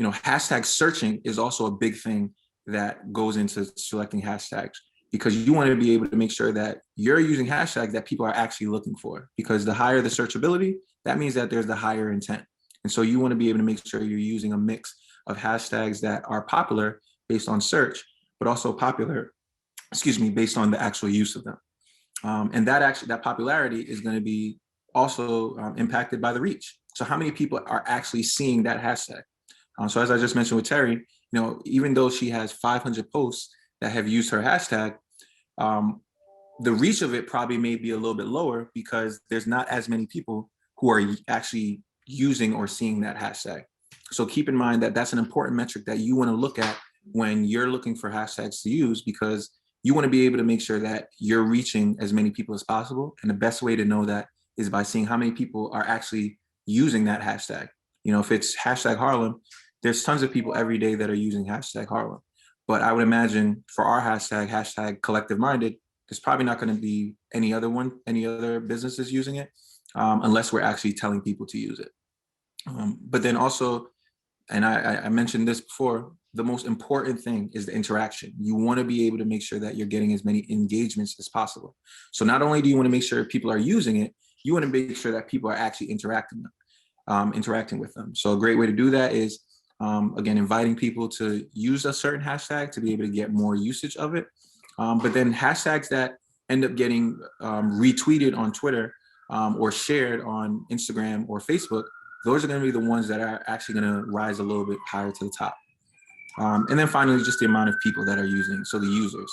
Hashtag searching is also a big thing that goes into selecting hashtags, because you want to be able to make sure that you're using hashtags that people are actually looking for, because the higher the searchability, that means that there's the higher intent. And so you want to be able to make sure you're using a mix of hashtags that are popular based on search, but also popular, based on the actual use of them. And that popularity is going to be also impacted by the reach. So how many people are actually seeing that hashtag? So as I just mentioned with Terry, even though she has 500 posts that have used her hashtag, the reach of it probably may be a little bit lower because there's not as many people who are actually using or seeing that hashtag. So keep in mind that that's an important metric that you want to look at when you're looking for hashtags to use, because you want to be able to make sure that you're reaching as many people as possible. And the best way to know that is by seeing how many people are actually using that hashtag. If it's hashtag Harlem, there's tons of people every day that are using hashtag Harlem. But I would imagine for our hashtag collective minded, there's probably not going to be any other businesses using it, unless we're actually telling people to use it. But then also, and I mentioned this before, the most important thing is the interaction. You want to be able to make sure that you're getting as many engagements as possible. So not only do you want to make sure people are using it, you want to make sure that people are actually interacting with them. So a great way to do that is, again, inviting people to use a certain hashtag to be able to get more usage of it. But then hashtags that end up getting retweeted on Twitter or shared on Instagram or Facebook, those are going to be the ones that are actually going to rise a little bit higher to the top. And then finally, just the amount of people that are using, so the users,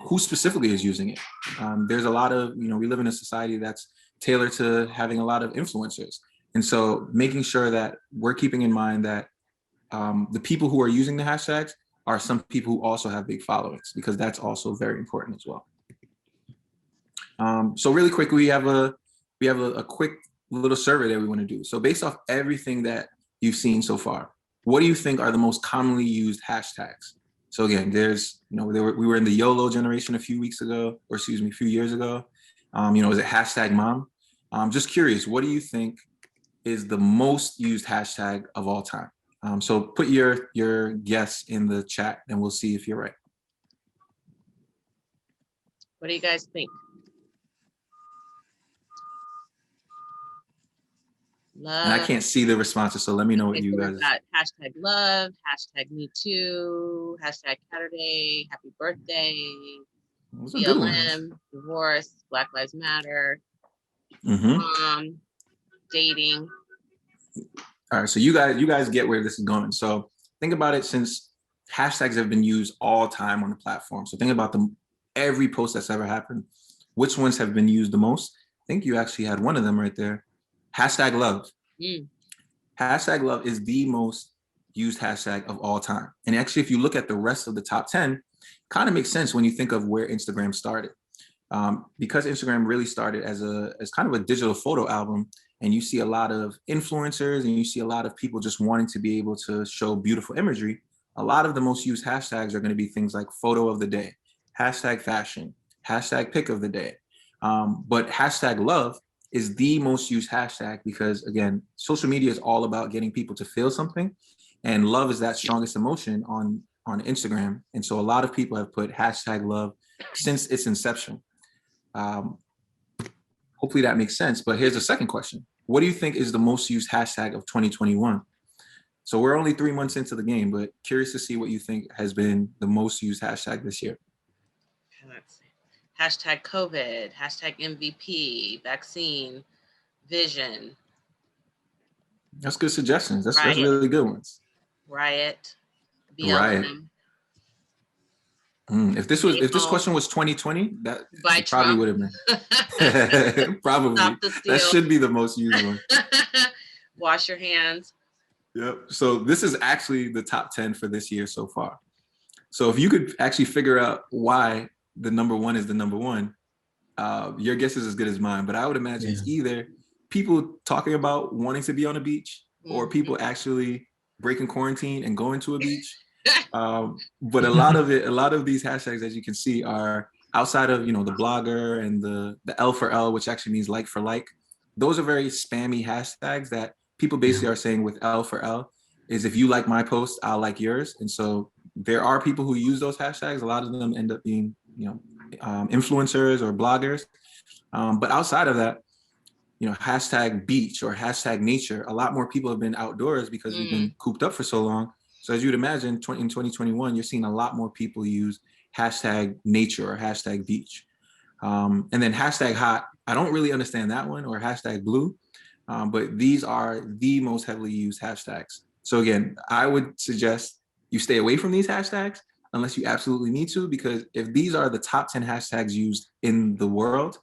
who specifically is using it. There's a lot of, we live in a society that's tailored to having a lot of influencers. And so making sure that we're keeping in mind that the people who are using the hashtags are some people who also have big followings, because that's also very important as well. So really quick, we have a quick little survey that we want to do. So based off everything that you've seen so far, what do you think are the most commonly used hashtags? So again, there's, we were in the YOLO generation a few years ago. Was it hashtag mom? Just curious, what do you think is the most used hashtag of all time? So put your guess in the chat and we'll see if you're right. What do you guys think? Love. And I can't see the responses, so let me know what you guys. Hashtag love, hashtag me too, hashtag Saturday, happy birthday, BLM, divorce, Black Lives Matter, dating. All right, so you guys get where this is going. So think about it, since hashtags have been used all time on the platform. So think about every post that's ever happened. Which ones have been used the most? I think you actually had one of them right there. Hashtag love. Hashtag love is the most used hashtag of all time. And actually, if you look at the rest of the top 10, kind of makes sense when you think of where Instagram started. Because Instagram really started as kind of a digital photo album, and you see a lot of influencers and you see a lot of people just wanting to be able to show beautiful imagery. A lot of the most used hashtags are going to be things like photo of the day, hashtag fashion, hashtag pic of the day. But hashtag love is the most used hashtag because, again, social media is all about getting people to feel something, and love is that strongest emotion on Instagram. And so a lot of people have put hashtag love since its inception. Hopefully that makes sense. But here's the second question. What do you think is the most used hashtag of 2021? So we're only 3 months into the game, but curious to see what you think has been the most used hashtag this year. Let's see. Hashtag COVID, hashtag MVP, vaccine, vision. That's good suggestions. That's really good ones. Riot, BLM. Riot. If this question was 2020, that probably would have been. Probably. That should be the most used one. Wash your hands. Yep. So this is actually the top 10 for this year so far. So if you could actually figure out why the number one is the number one, your guess is as good as mine. But I would imagine it's either people talking about wanting to be on a beach or people actually breaking quarantine and going to a beach. But a lot of these hashtags, as you can see, are outside of, the blogger and the L for L, which actually means like for like. Those are very spammy hashtags that people basically are saying with L for L is if you like my post, I'll like yours. And so there are people who use those hashtags. A lot of them end up being, influencers or bloggers. But outside of that, hashtag beach or hashtag nature, a lot more people have been outdoors because we've been cooped up for so long. So as you'd imagine, in 2021, you're seeing a lot more people use hashtag nature or hashtag beach. And then hashtag hot, I don't really understand that one, or hashtag blue, but these are the most heavily used hashtags. So again, I would suggest you stay away from these hashtags unless you absolutely need to, because if these are the top 10 hashtags used in the world,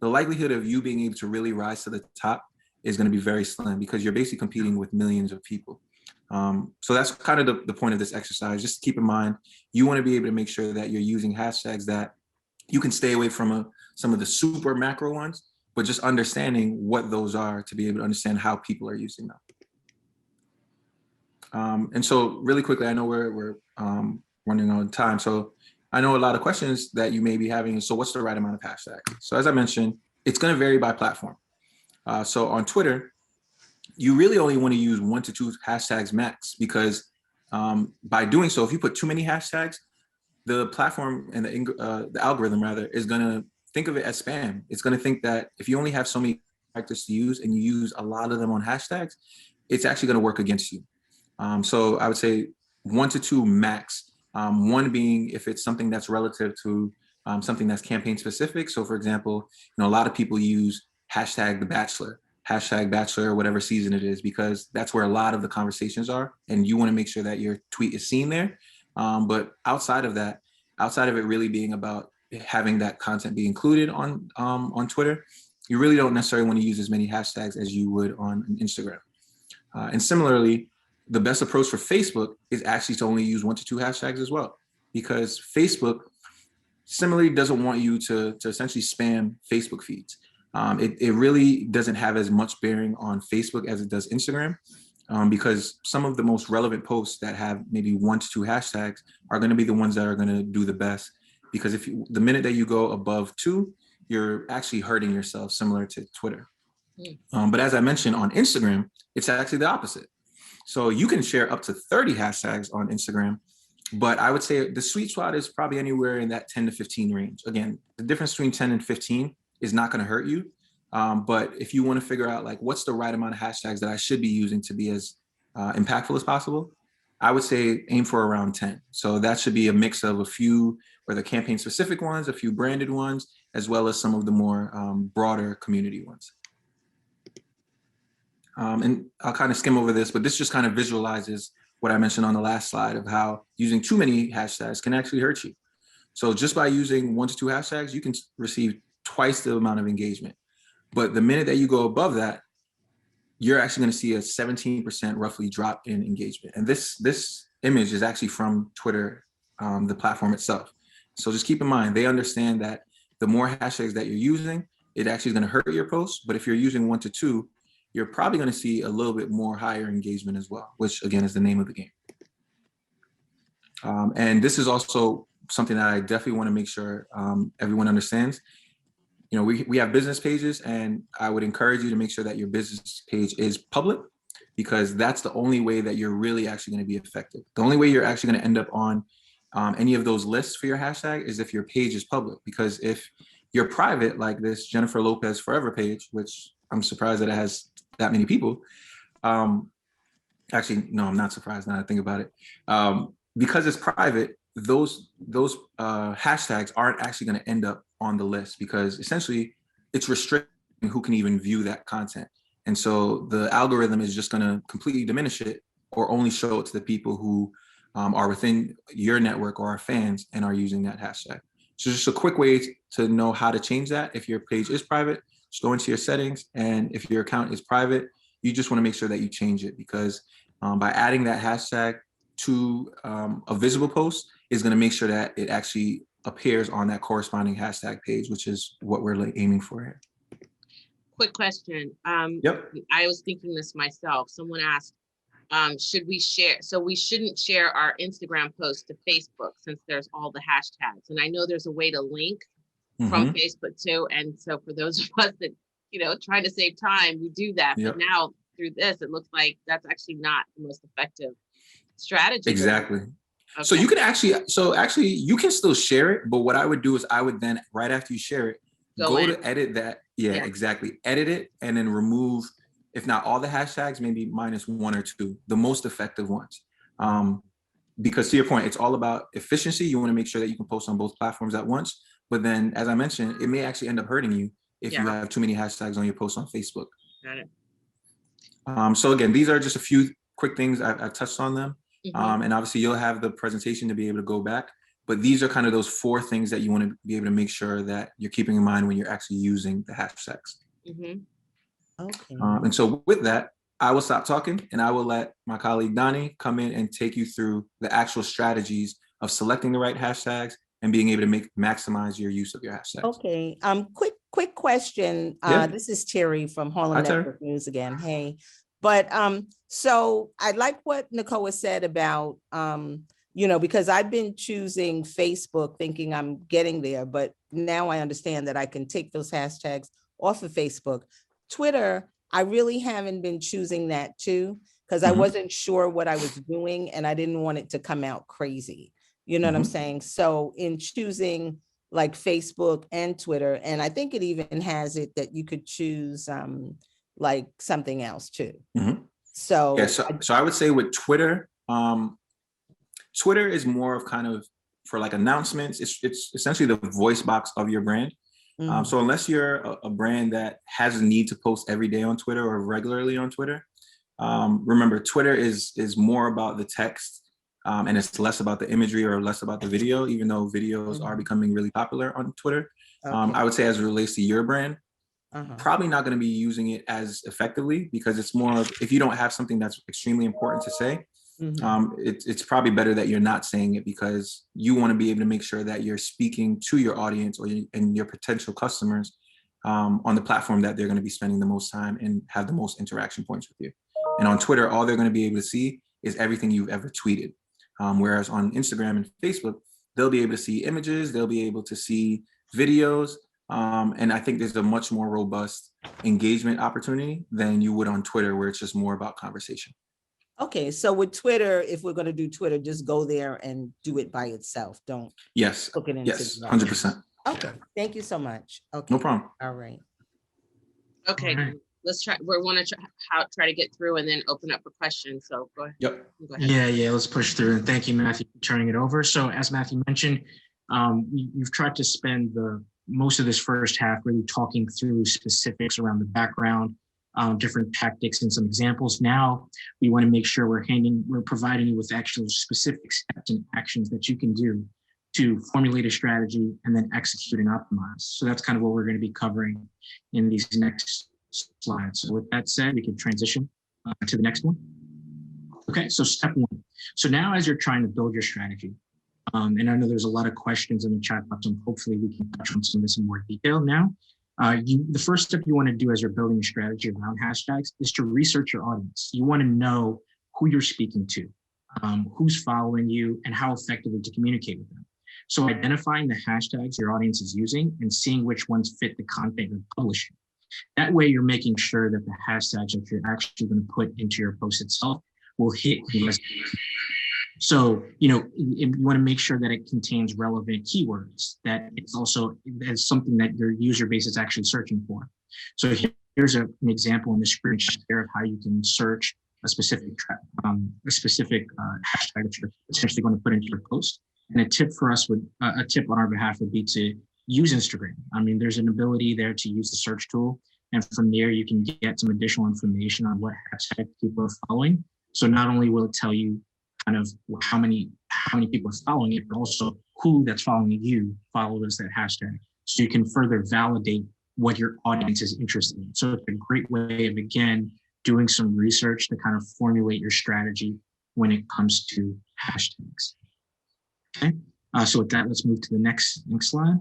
the likelihood of you being able to really rise to the top is going to be very slim because you're basically competing with millions of people. So that's kind of the point of this exercise. Just keep in mind, you want to be able to make sure that you're using hashtags that you can stay away from some of the super macro ones, but just understanding what those are to be able to understand how people are using them. And so really quickly, I know we're running on time. So I know a lot of questions that you may be having. So what's the right amount of hashtags? So as I mentioned, it's going to vary by platform. So on Twitter, you really only want to use 1 to 2 hashtags max, because by doing so, if you put too many hashtags, the platform and the algorithm rather is going to think of it as spam. It's going to think that if you only have so many characters to use and you use a lot of them on hashtags, it's actually going to work against you. So I would say 1 to 2 max. One being if it's something that's relative to something that's campaign specific. So for example, a lot of people use hashtag The Bachelor, hashtag Bachelor, whatever season it is, because that's where a lot of the conversations are. And you want to make sure that your tweet is seen there. But outside of that, outside of it really being about having that content be included on Twitter, you really don't necessarily want to use as many hashtags as you would on Instagram. And similarly, the best approach for Facebook is actually to only use 1 to 2 hashtags as well, because Facebook similarly doesn't want you to essentially spam Facebook feeds. It really doesn't have as much bearing on Facebook as it does Instagram, because some of the most relevant posts that have maybe 1 to 2 hashtags are going to be the ones that are going to do the best. Because the minute that you go above 2, you're actually hurting yourself, similar to Twitter. But as I mentioned on Instagram, it's actually the opposite. So you can share up to 30 hashtags on Instagram, but I would say the sweet spot is probably anywhere in that 10 to 15 range. Again, the difference between 10 and 15 is not going to hurt you. But if you want to figure out like what's the right amount of hashtags that I should be using to be as impactful as possible, I would say aim for around 10. So that should be a mix of a few, whether campaign specific ones, a few branded ones, as well as some of the more broader community ones. And I'll kind of skim over this, but this just kind of visualizes what I mentioned on the last slide of how using too many hashtags can actually hurt you. So just by using 1 to 2 hashtags, you can receive twice the amount of engagement. But the minute that you go above that, you're actually going to see a 17% roughly drop in engagement. And this image is actually from Twitter, the platform itself. So just keep in mind, they understand that the more hashtags that you're using, it actually is going to hurt your post. But if you're using 1 to 2, you're probably going to see a little bit more higher engagement as well, which again is the name of the game. And this is also something that I definitely want to make sure everyone understands. We have business pages, and I would encourage you to make sure that your business page is public, because that's the only way that you're really actually going to be effective. The only way you're actually going to end up on any of those lists for your hashtag is if your page is public. Because if you're private, like this Jennifer Lopez Forever page, which I'm surprised that it has that many people. Actually, no, I'm not surprised now that I think about it. Because it's private, those hashtags aren't actually going to end up on the list, because essentially it's restricting who can even view that content. And so the algorithm is just going to completely diminish it, or only show it to the people who are within your network or are fans and are using that hashtag. So just a quick way to know how to change that. If your page is private, just go into your settings, and if your account is private, you just want to make sure that you change it, because By adding that hashtag to a visible post is going to make sure that it actually appears on that corresponding hashtag page, which is what we're aiming for here. Quick question. Yep. I was thinking this myself. Someone asked, should we share? So we shouldn't share our Instagram post to Facebook since there's all the hashtags. And I know there's a way to link from Facebook too. And so for those of us that, trying to save time, we do that. Yep. But now through this, it looks like that's actually not the most effective strategy. Exactly. Okay. So you can actually, you can still share it, but what I would do is I would then, right after you share it, go to edit that. Yeah, exactly. Edit it and then remove, if not all the hashtags, maybe minus one or two, the most effective ones. Because to your point, it's all about efficiency. You want to make sure that you can post on both platforms at once. But then, as I mentioned, it may actually end up hurting you if you have too many hashtags on your post on Facebook. Got it. So again, these are just a few quick things. I touched on them. And obviously you'll have the presentation to be able to go back. But these are kind of those 4 things that you want to be able to make sure that you're keeping in mind when you're actually using the hashtags. Okay. And so with that, I will stop talking and I will let my colleague Donnie come in and take you through the actual strategies of selecting the right hashtags and being able to maximize your use of your hashtags. Okay. Quick question. This is Terry from Harlem Network News again. Hey, but so I like what Nicole said about because I've been choosing Facebook thinking I'm getting there, but now I understand that I can take those hashtags off of Facebook. Twitter, I really haven't been choosing that too, because I wasn't sure what I was doing and I didn't want it to come out crazy. You know what I'm saying? So in choosing like Facebook and Twitter, and I think it even has it that you could choose like something else too. So yeah, so I would say with Twitter, Twitter is more of kind of for like announcements. It's essentially the voice box of your brand. So unless you're a brand that has a need to post every day on Twitter or regularly on Twitter, remember Twitter is more about the text and it's less about the imagery or less about the video, even though videos are becoming really popular on Twitter. I would say as it relates to your brand, probably not going to be using it as effectively because it's more of, if you don't have something that's extremely important to say, it's probably better that you're not saying it because you want to be able to make sure that you're speaking to your audience and your potential customers on the platform that they're going to be spending the most time and have the most interaction points with you. And on Twitter, all they're going to be able to see is everything you've ever tweeted. Whereas on Instagram and Facebook, they'll be able to see images, they'll be able to see videos. And I think there's a much more robust engagement opportunity than you would on Twitter, where it's just more about conversation. Okay, so with Twitter, if we're going to do Twitter, just go there and do it by itself. Don't hook it into 100%. Okay, thank you so much. Okay, no problem. All right. Okay, let's try. We want to try to get through and then open up for questions. So go ahead. Yep. Go ahead. Yeah, let's push through. And thank you, Matthew, for turning it over. So as Matthew mentioned, you've tried to spend most of this first half really talking through specifics around the background, different tactics and some examples. Now we want to make sure we're providing you with actual specific steps and actions that you can do to formulate a strategy and then execute and optimize. So that's kind of what we're going to be covering in these next slides. So with that said, we can transition to the next one. Okay, so step 1. So now as you're trying to build your strategy, and I know there's a lot of questions in the chat box, and hopefully we can touch on some of this in more detail now. The first step you want to do as you're building a strategy around hashtags is to research your audience. You want to know who you're speaking to, who's following you, and how effectively to communicate with them. So identifying the hashtags your audience is using and seeing which ones fit the content you're publishing. That way you're making sure that the hashtags that you're actually going to put into your post itself will hit the. So, you want to make sure that it contains relevant keywords, that it's also as something that your user base is actually searching for. So here's an example on the screen share of how you can search a specific hashtag that you're essentially going to put into your post. And a tip on our behalf would be to use Instagram. I mean, there's an ability there to use the search tool. And from there, you can get some additional information on what hashtag people are following. So not only will it tell you kind of how many people are following it, but also who that's following you follows that hashtag. So you can further validate what your audience is interested in. So it's a great way of, again, doing some research to kind of formulate your strategy when it comes to hashtags. Okay, so with that, let's move to the next slide.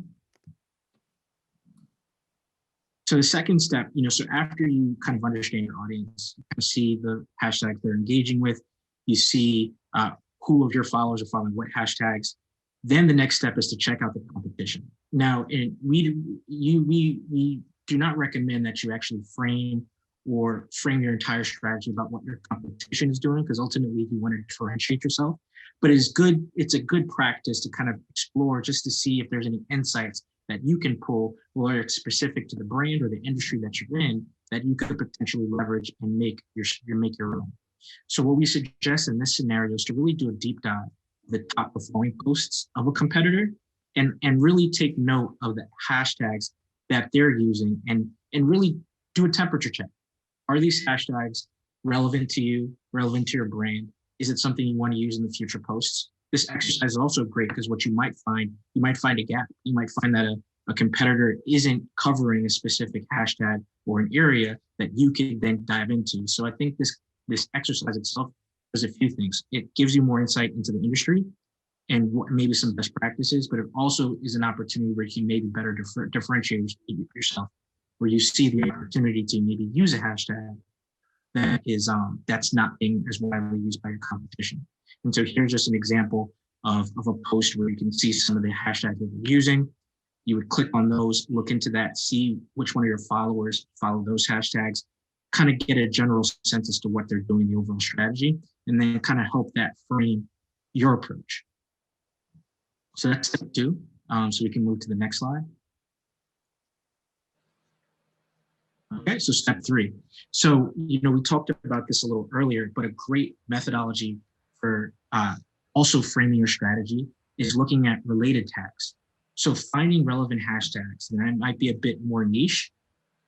So the second step, so after you kind of understand your audience, you kind of see the hashtags they're engaging with, you see who of your followers are following what hashtags. Then the next step is to check out the competition. Now, we do not recommend that you actually frame your entire strategy about what your competition is doing, because ultimately you want to differentiate yourself. But it's a good practice to kind of explore just to see if there's any insights that you can pull, whether it's specific to the brand or the industry that you're in, that you could potentially leverage and make your own. So what we suggest in this scenario is to really do a deep dive of the top performing posts of a competitor and really take note of the hashtags that they're using and really do a temperature check. Are these hashtags relevant to you, relevant to your brand? Is it something you want to use in the future posts? This exercise is also great because what you might find a gap. You might find that a competitor isn't covering a specific hashtag or an area that you can then dive into. So I think this exercise itself does a few things. It gives you more insight into the industry and maybe some best practices, but it also is an opportunity where you can maybe better differentiate yourself, where you see the opportunity to maybe use a hashtag that is that's not being as widely used by your competition. And so here's just an example of a post where you can see some of the hashtags that they're using. You would click on those, look into that, see which one of your followers follow those hashtags, kind of get a general sense as to what they're doing, the overall strategy, and then kind of help that frame your approach. So that's step 2. So we can move to the next slide. Okay, so step 3. So, we talked about this a little earlier, but a great methodology for also framing your strategy is looking at related tags. So finding relevant hashtags that might be a bit more niche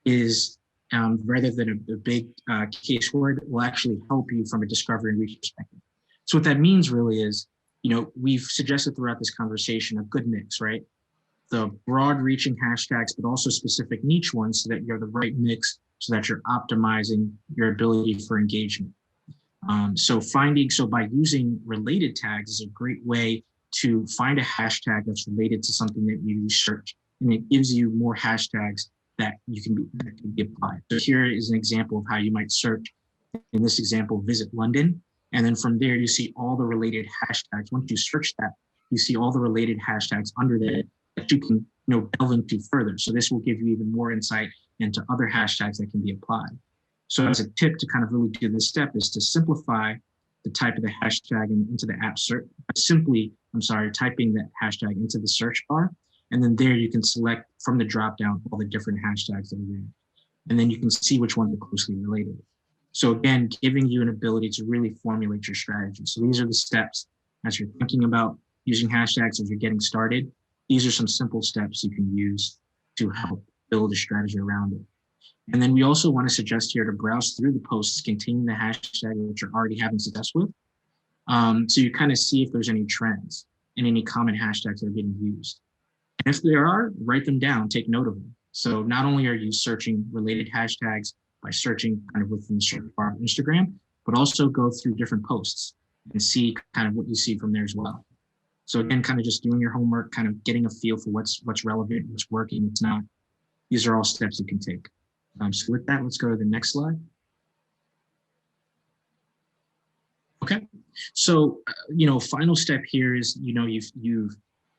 is rather than a big case word will actually help you from a discovery and reach perspective. So what that means really is, we've suggested throughout this conversation a good mix, right? The broad reaching hashtags, but also specific niche ones so that you're the right mix so that you're optimizing your ability for engagement. So by using related tags is a great way to find a hashtag that's related to something that you search, and it gives you more hashtags that can be applied. So here is an example of how you might search. In this example, visit London, and then from there you see all the related hashtags. Once you search that, you see all the related hashtags under that you can delve into further. So this will give you even more insight into other hashtags that can be applied. So as a tip to kind of really do this step is to simplify the type of the hashtag into the app search, typing that hashtag into the search bar. And then there you can select from the dropdown all the different hashtags that are there. And then you can see which ones are closely related. So again, giving you an ability to really formulate your strategy. So these are the steps as you're thinking about using hashtags, as you're getting started. These are some simple steps you can use to help build a strategy around it. And then we also want to suggest here to browse through the posts containing the hashtag that you're already having success with. So you kind of see if there's any trends and any common hashtags that are getting used. And if there are, write them down, take note of them. So not only are you searching related hashtags by searching kind of within the search bar of Instagram, but also go through different posts and see kind of what you see from there as well. So again, kind of just doing your homework, kind of getting a feel for what's relevant, what's working, what's not. These are all steps you can take. So with that, let's go to the next slide. Okay, so final step here is you've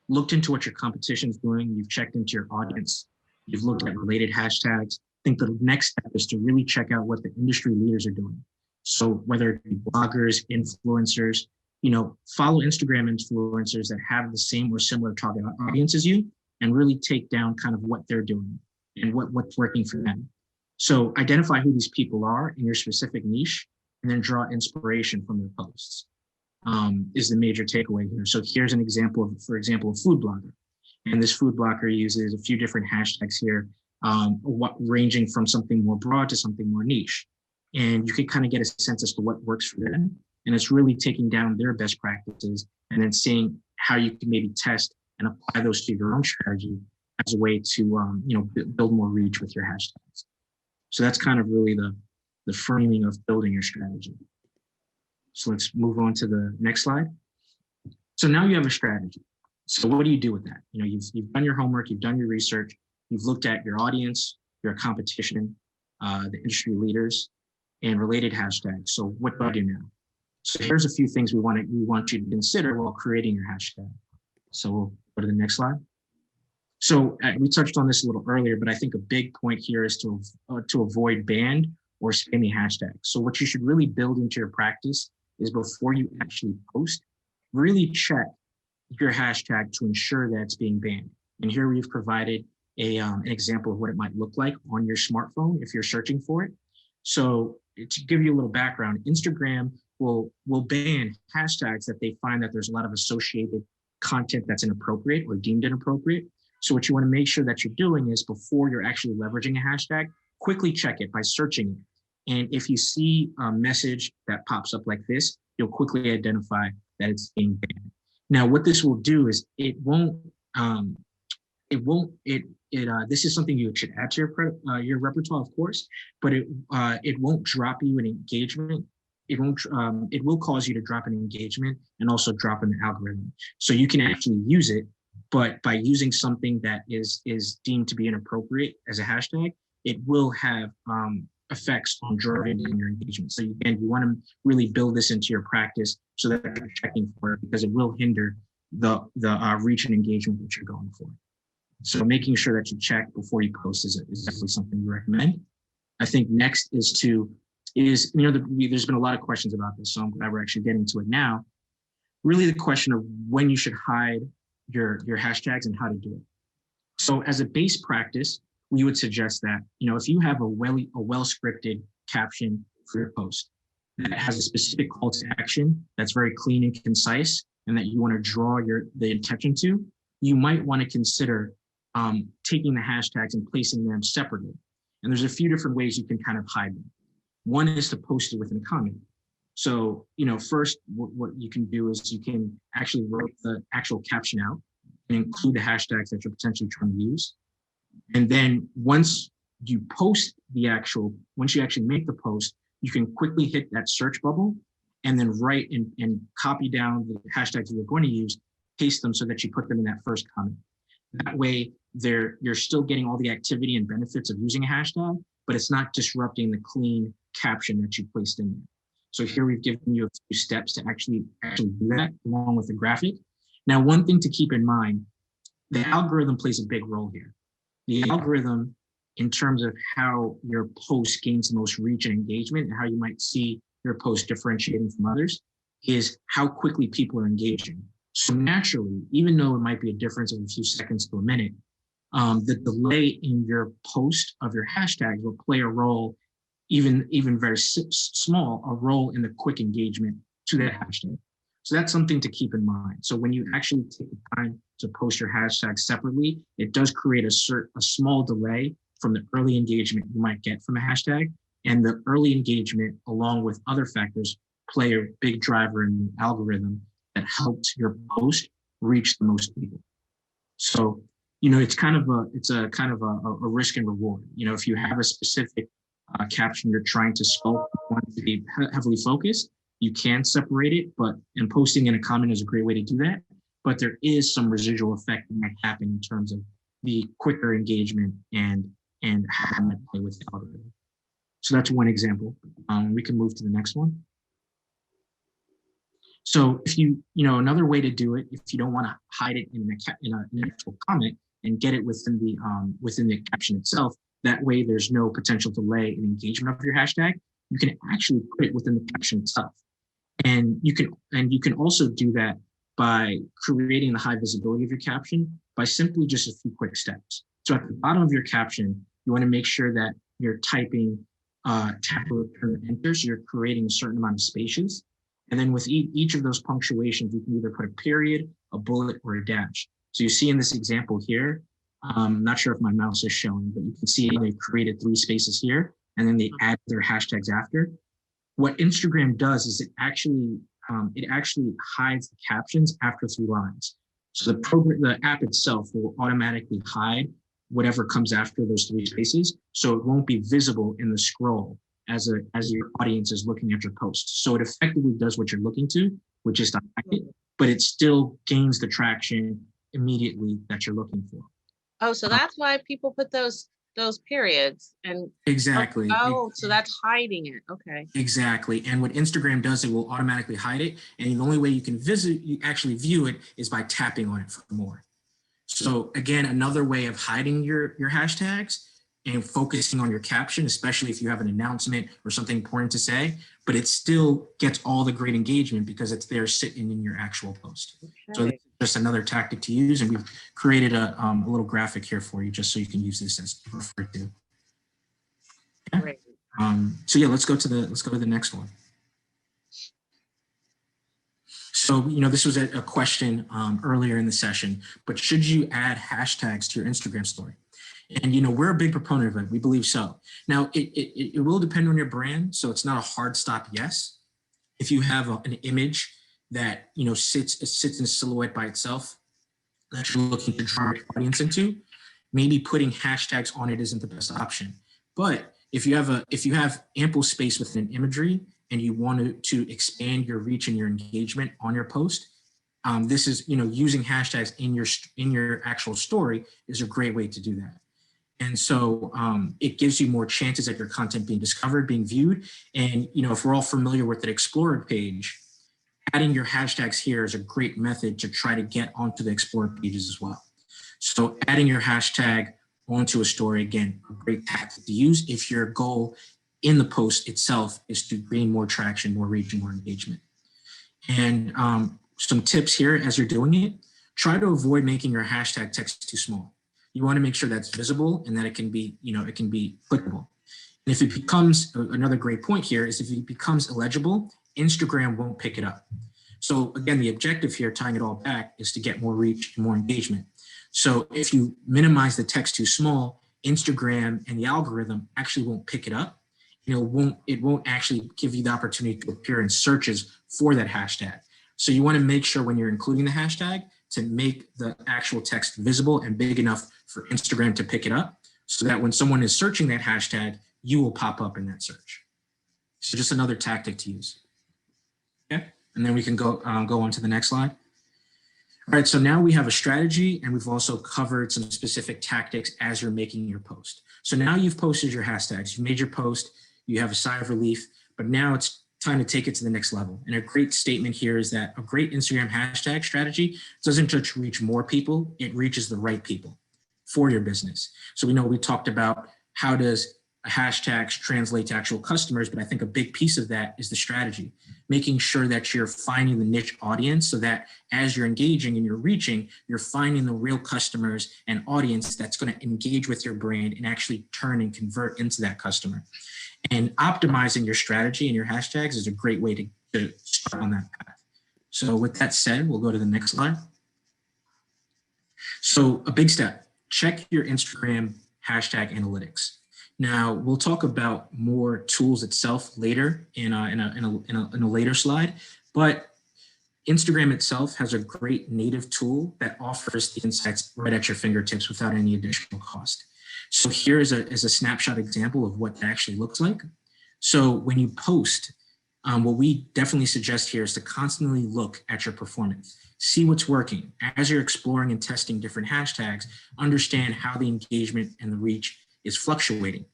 looked into what your competition is doing, you've checked into your audience, you've looked at related hashtags. I think the next step is to really check out what the industry leaders are doing. So whether it be bloggers, influencers, follow Instagram influencers that have the same or similar target audience as you, and really take down kind of what they're doing and what's working for them. So identify who these people are in your specific niche, and then draw inspiration from their posts is the major takeaway here. So here's an example of, for example, a food blogger. And this food blogger uses a few different hashtags here, ranging from something more broad to something more niche. And you can kind of get a sense as to what works for them. And it's really taking down their best practices and then seeing how you can maybe test and apply those to your own strategy as a way to build more reach with your hashtags. So that's kind of really the framing of building your strategy. So let's move on to the next slide. So now you have a strategy. So what do you do with that? You know, you've done your homework, you've done your research, you've looked at your audience, your competition, the industry leaders, and related hashtags. So what do I do now? So here's a few things we want you to consider while creating your hashtag. So we'll go to the next slide. So we touched on this a little earlier, but I think a big point here is to avoid banned or spammy hashtags. So what you should really build into your practice is before you actually post, really check your hashtag to ensure that it's being banned. And here we've provided an example of what it might look like on your smartphone if you're searching for it. So to give you a little background, Instagram will ban hashtags that they find that there's a lot of associated content that's inappropriate or deemed inappropriate. So what you want to make sure that you're doing is before you're actually leveraging a hashtag, quickly check it by searching it. And if you see a message that pops up like this, you'll quickly identify that it's being banned. Now, what this will do is this is something you should add to your repertoire, of course, but it won't drop you an engagement. It will cause you to drop an engagement and also drop in the algorithm. So you can actually use it, but by using something that is deemed to be inappropriate as a hashtag, it will have effects on driving your engagement. So again, you want to really build this into your practice so that you're checking for it, because it will hinder the reach and engagement that you're going for. So making sure that you check before you post is definitely something we recommend. I think next is there's been a lot of questions about this, so I'm glad we're actually getting to it now. Really the question of when you should hide your hashtags and how to do it. So as a base practice, we would suggest that, if you have a well-scripted caption for your post that has a specific call to action that's very clean and concise and that you want to draw the attention to, you might want to consider taking the hashtags and placing them separately. And there's a few different ways you can kind of hide them. One is to post it within a comment. So, first, what you can do is you can actually write the actual caption out and include the hashtags that you're potentially trying to use. And then once you actually make the post, you can quickly hit that search bubble and then write and copy down the hashtags that you're going to use, paste them so that you put them in that first comment. That way, you're still getting all the activity and benefits of using a hashtag, but it's not disrupting the clean caption that you placed in there. So here we've given you a few steps to actually do that along with the graphic. Now, one thing to keep in mind, the algorithm plays a big role here. The algorithm, in terms of how your post gains the most reach and engagement and how you might see your post differentiating from others, is how quickly people are engaging. So naturally, even though it might be a difference of a few seconds to a minute, the delay in your post of your hashtags will play a role, even very small, a role in the quick engagement to that hashtag. So that's something to keep in mind. So when you actually take the time to post your hashtags separately, it does create a small delay from the early engagement you might get from a hashtag. And the early engagement, along with other factors, play a big driver in the algorithm that helps your post reach the most people. So, it's a kind of a risk and reward. If you have a specific caption you're trying to sculpt, want to be heavily focused, you can separate it, and posting in a comment is a great way to do that. But there is some residual effect that might happen in terms of the quicker engagement and how it might play with the algorithm. So that's one example. We can move to the next one. So if another way to do it, if you don't want to hide it in an actual comment and get it within the caption itself, that way there's no potential delay in engagement of your hashtag. You can actually put it within the caption itself. And you can also do that by creating the high visibility of your caption by simply just a few quick steps. So at the bottom of your caption, you want to make sure that you're typing tap or return enter, so you're creating a certain amount of spaces. And then with each of those punctuations, you can either put a period, a bullet, or a dash. So you see in this example here, I'm not sure if my mouse is showing, but you can see they created 3 spaces here, and then they add their hashtags after. What Instagram does is it actually hides the captions after 3 lines. So the app itself will automatically hide whatever comes after those 3 spaces, so it won't be visible in the scroll as your audience is looking at your post. So it effectively does what you're looking to, which is to hide it, but it still gains the traction immediately that you're looking for. Oh, so that's why people put those periods and Exactly. oh, so that's hiding it. Okay. Exactly. And what Instagram does, it will automatically hide it. And the only way you actually view it is by tapping on it for more. So again, another way of hiding your hashtags and focusing on your caption, especially if you have an announcement or something important to say, but it still gets all the great engagement because it's there sitting in your actual post. Okay. So this is just another tactic to use. And we've created a little graphic here for you just so you can use this as referred to. Yeah. Great. So yeah, let's go to the next one. So, this was a question earlier in the session, but should you add hashtags to your Instagram story? And, we're a big proponent of it. We believe so. Now, it will depend on your brand. So it's not a hard stop yes. If you have an image that, sits in silhouette by itself that you're looking to draw your audience into, maybe putting hashtags on it isn't the best option. But if you have ample space within imagery and you want to expand your reach and your engagement on your post, this is, using hashtags in your actual story is a great way to do that. And so it gives you more chances at your content being discovered, being viewed. And, if we're all familiar with the Explorer page, adding your hashtags here is a great method to try to get onto the Explorer pages as well. So adding your hashtag onto a story, again, a great tactic to use if your goal in the post itself is to gain more traction, more reach, and more engagement. And some tips here as you're doing it, try to avoid making your hashtag text too small. You want to make sure that's visible and that it can be, it can be clickable. And if it becomes, another great point here is if it becomes illegible, Instagram won't pick it up. So again, the objective here, tying it all back, is to get more reach and more engagement. So if you minimize the text too small, Instagram and the algorithm actually won't pick it up. It won't actually give you the opportunity to appear in searches for that hashtag. So you want to make sure when you're including the hashtag to make the actual text visible and big enough for Instagram to pick it up so that when someone is searching that hashtag, you will pop up in that search. So just another tactic to use. Okay, and then we can go on to the next slide. All right, so now we have a strategy and we've also covered some specific tactics as you're making your post. So now you've posted your hashtags, you've made your post, you have a sigh of relief, but now it's time to take it to the next level. And a great statement here is that a great Instagram hashtag strategy doesn't just reach more people, it reaches the right people for your business. So we talked about how does hashtags translate to actual customers, but I think a big piece of that is the strategy, making sure that you're finding the niche audience so that as you're engaging and you're reaching, you're finding the real customers and audience that's going to engage with your brand and actually turn and convert into that customer. And optimizing your strategy and your hashtags is a great way to start on that path. So with that said, we'll go to the next slide. So a big step, check your Instagram hashtag analytics. Now we'll talk about more tools itself later in a later slide, but Instagram itself has a great native tool that offers the insights right at your fingertips without any additional cost. So here is a snapshot example of what that actually looks like. So when you post, what we definitely suggest here is to constantly look at your performance, see what's working. As you're exploring and testing different hashtags, understand how the engagement and the reach is fluctuating.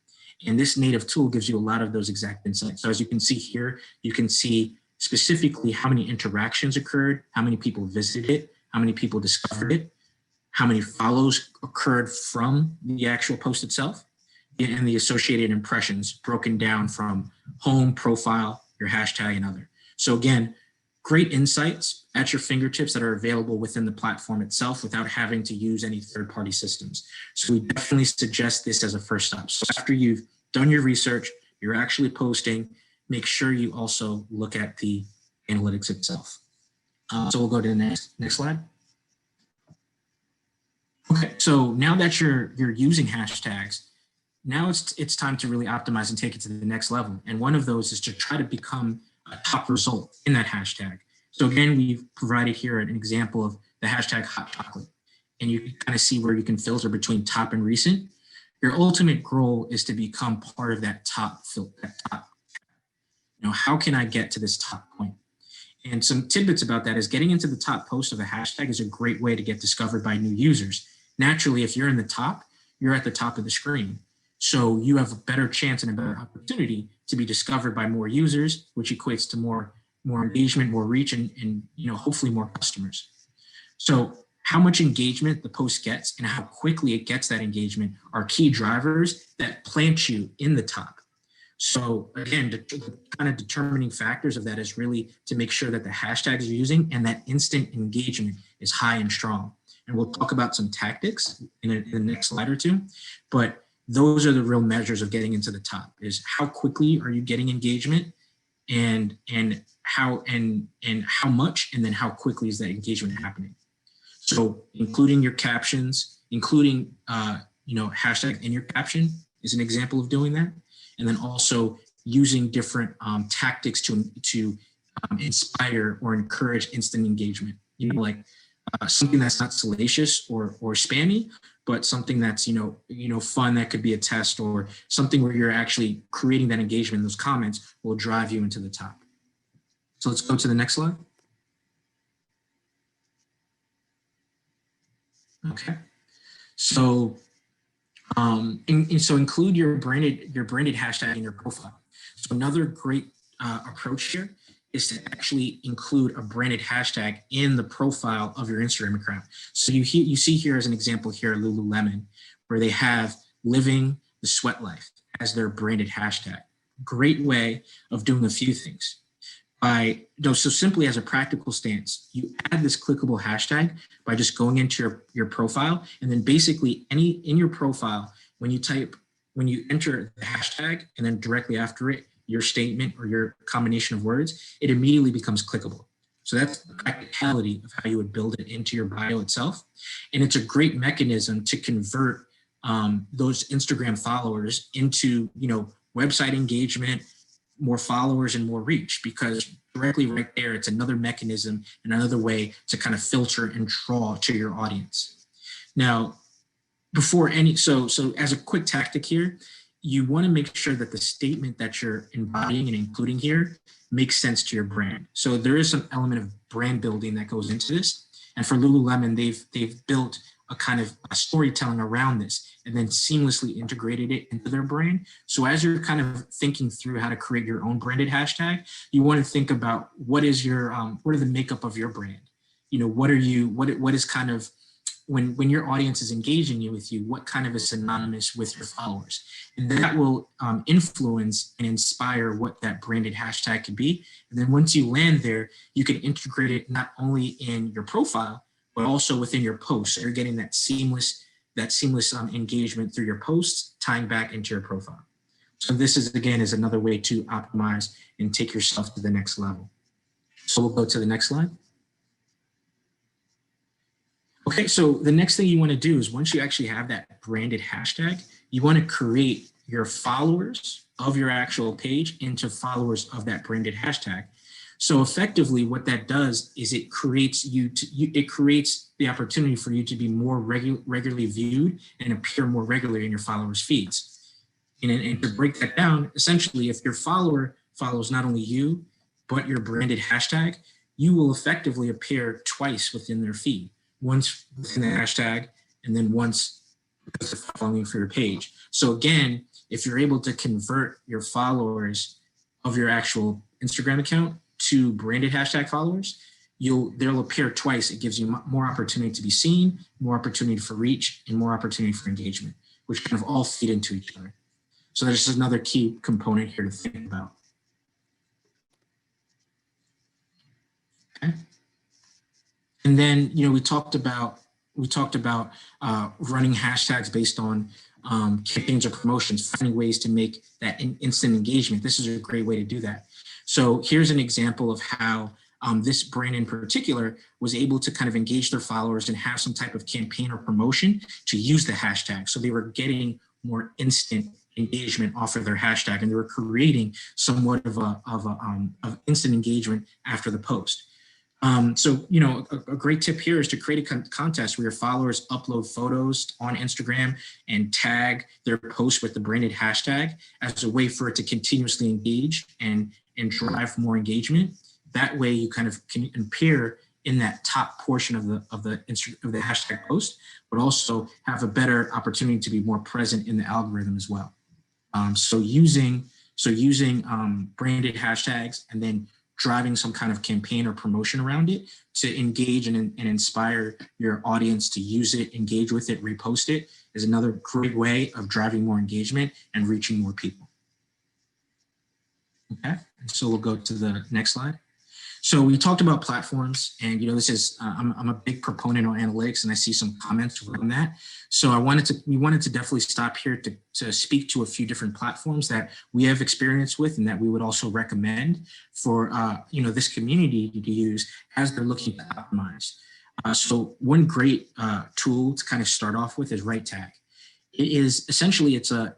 And this native tool gives you a lot of those exact insights. So as you can see here, you can see specifically how many interactions occurred, how many people visited it, how many people discovered it, how many follows occurred from the actual post itself, and the associated impressions broken down from home, profile, your hashtag, and other. So again, great insights at your fingertips that are available within the platform itself without having to use any third-party systems. So we definitely suggest this as a first step. So after you've done your research, you're actually posting, make sure you also look at the analytics itself. So we'll go to the next slide. Okay, so now that you're using hashtags, now it's time to really optimize and take it to the next level. And one of those is to try to become a top result in that hashtag. So again, we've provided here an example of the hashtag hot chocolate. And you can kind of see where you can filter between top and recent. Your ultimate goal is to become part of that top. How can I get to this top point? And some tidbits about that is getting into the top post of a hashtag is a great way to get discovered by new users. Naturally, if you're in the top, you're at the top of the screen. So you have a better chance and a better opportunity to be discovered by more users, which equates to more engagement, more reach, and hopefully more customers. So how much engagement the post gets and how quickly it gets that engagement are key drivers that plant you in the top. So again, the kind of determining factors of that is really to make sure that the hashtags you're using and that instant engagement is high and strong. And we'll talk about some tactics in the next slide or two, but those are the real measures of getting into the top, is how quickly are you getting engagement and how much, and then how quickly is that engagement happening. So including your captions, including hashtag in your caption is an example of doing that. And then also using different tactics to inspire or encourage instant engagement. Like something that's not salacious or spammy, but something that's fun, that could be a test, or something where you're actually creating that engagement. Those comments will drive you into the top. So let's go to the next slide. Okay, so so include your branded hashtag in your profile. So another great approach here is to actually include a branded hashtag in the profile of your Instagram account. So you see here as an example here, Lululemon, where they have living the sweat life as their branded hashtag. Great way of doing a few things. So simply as a practical stance, you add this clickable hashtag by just going into your profile, and then basically in your profile, when you enter the hashtag and then directly after it, your statement or your combination of words, it immediately becomes clickable. So that's the practicality of how you would build it into your bio itself. And it's a great mechanism to convert those Instagram followers into, website engagement, more followers, and more reach, because directly right there, it's another mechanism and another way to kind of filter and draw to your audience. Now, so as a quick tactic here, you want to make sure that the statement that you're embodying and including here makes sense to your brand. So there is some element of brand building that goes into this. And for Lululemon, they've built a kind of a storytelling around this and then seamlessly integrated it into their brand. So as you're kind of thinking through how to create your own branded hashtag, you want to think about what are the makeup of your brand? What is kind of, when your audience is engaging with you, what kind of is synonymous with your followers? And that will influence and inspire what that branded hashtag could be. And then once you land there, you can integrate it not only in your profile, but also within your posts. So you're getting that seamless engagement through your posts, tying back into your profile. So this is another way to optimize and take yourself to the next level. So we'll go to the next slide. Okay, so the next thing you want to do is, once you actually have that branded hashtag, you want to create your followers of your actual page into followers of that branded hashtag. So effectively, what that does is it creates the opportunity for you to be more regularly viewed and appear more regularly in your followers' feeds. And to break that down, essentially, if your follower follows not only you, but your branded hashtag, you will effectively appear twice within their feed. Once within the hashtag, and then once because they're following you for your page. So again, if you're able to convert your followers of your actual Instagram account to branded hashtag followers, they'll appear twice. It gives you more opportunity to be seen, more opportunity for reach, and more opportunity for engagement, which kind of all feed into each other. So there's just another key component here to think about. Okay. And then, we talked about running hashtags based on campaigns or promotions, finding ways to make that instant engagement. This is a great way to do that. So here's an example of how this brand in particular was able to kind of engage their followers and have some type of campaign or promotion to use the hashtag. So they were getting more instant engagement off of their hashtag, and they were creating somewhat of instant engagement after the post. So, a great tip here is to create a contest where your followers upload photos on Instagram and tag their post with the branded hashtag as a way for it to continuously engage and drive more engagement. That way you kind of can appear in that top portion of the hashtag post, but also have a better opportunity to be more present in the algorithm as well. So using branded hashtags and then driving some kind of campaign or promotion around it to engage and inspire your audience to use it, engage with it, repost it is another great way of driving more engagement and reaching more people. Okay, so we'll go to the next slide. So we talked about platforms, and this is I'm a big proponent on analytics, and I see some comments around that. So we wanted to definitely stop here to speak to a few different platforms that we have experience with, and that we would also recommend for this community to use as they're looking to optimize. So one great tool to kind of start off with is RightTag. It is essentially it's a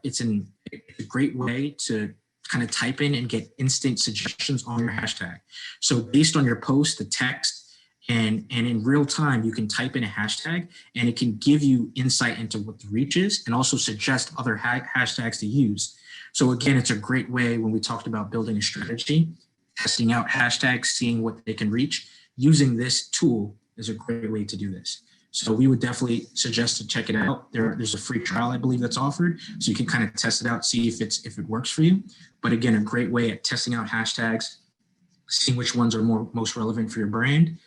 great way to kind of type in and get instant suggestions on your hashtag. So based on your post, the text, and in real time, you can type in a hashtag and it can give you insight into what the reach is and also suggest other hashtags to use. So again, it's a great way when we talked about building a strategy, testing out hashtags, seeing what they can reach. Using this tool is a great way to do this. So we would definitely suggest to check it out. There's a free trial, I believe, that's offered. So you can kind of test it out, see if it works for you. But again, a great way at testing out hashtags, seeing which ones are most relevant for your brand,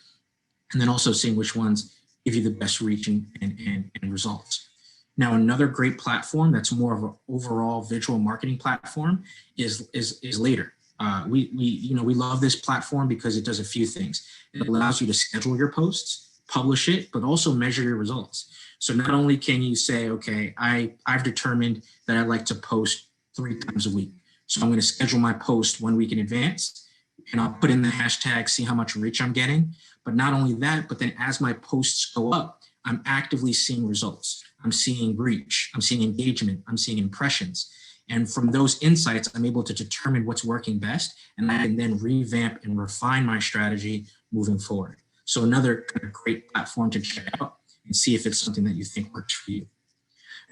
and then also seeing which ones give you the best reach and results. Now, another great platform that's more of an overall visual marketing platform is Later. We love this platform because it does a few things. It allows you to schedule your posts, publish it, but also measure your results. So not only can you say, okay, I've determined that I like to post 3 times a week. So I'm going to schedule my post 1 week in advance, and I'll put in the hashtag, see how much reach I'm getting. But not only that, but then as my posts go up, I'm actively seeing results. I'm seeing reach, I'm seeing engagement, I'm seeing impressions. And from those insights, I'm able to determine what's working best, and I can then revamp and refine my strategy moving forward. So another kind of great platform to check out and see if it's something that you think works for you.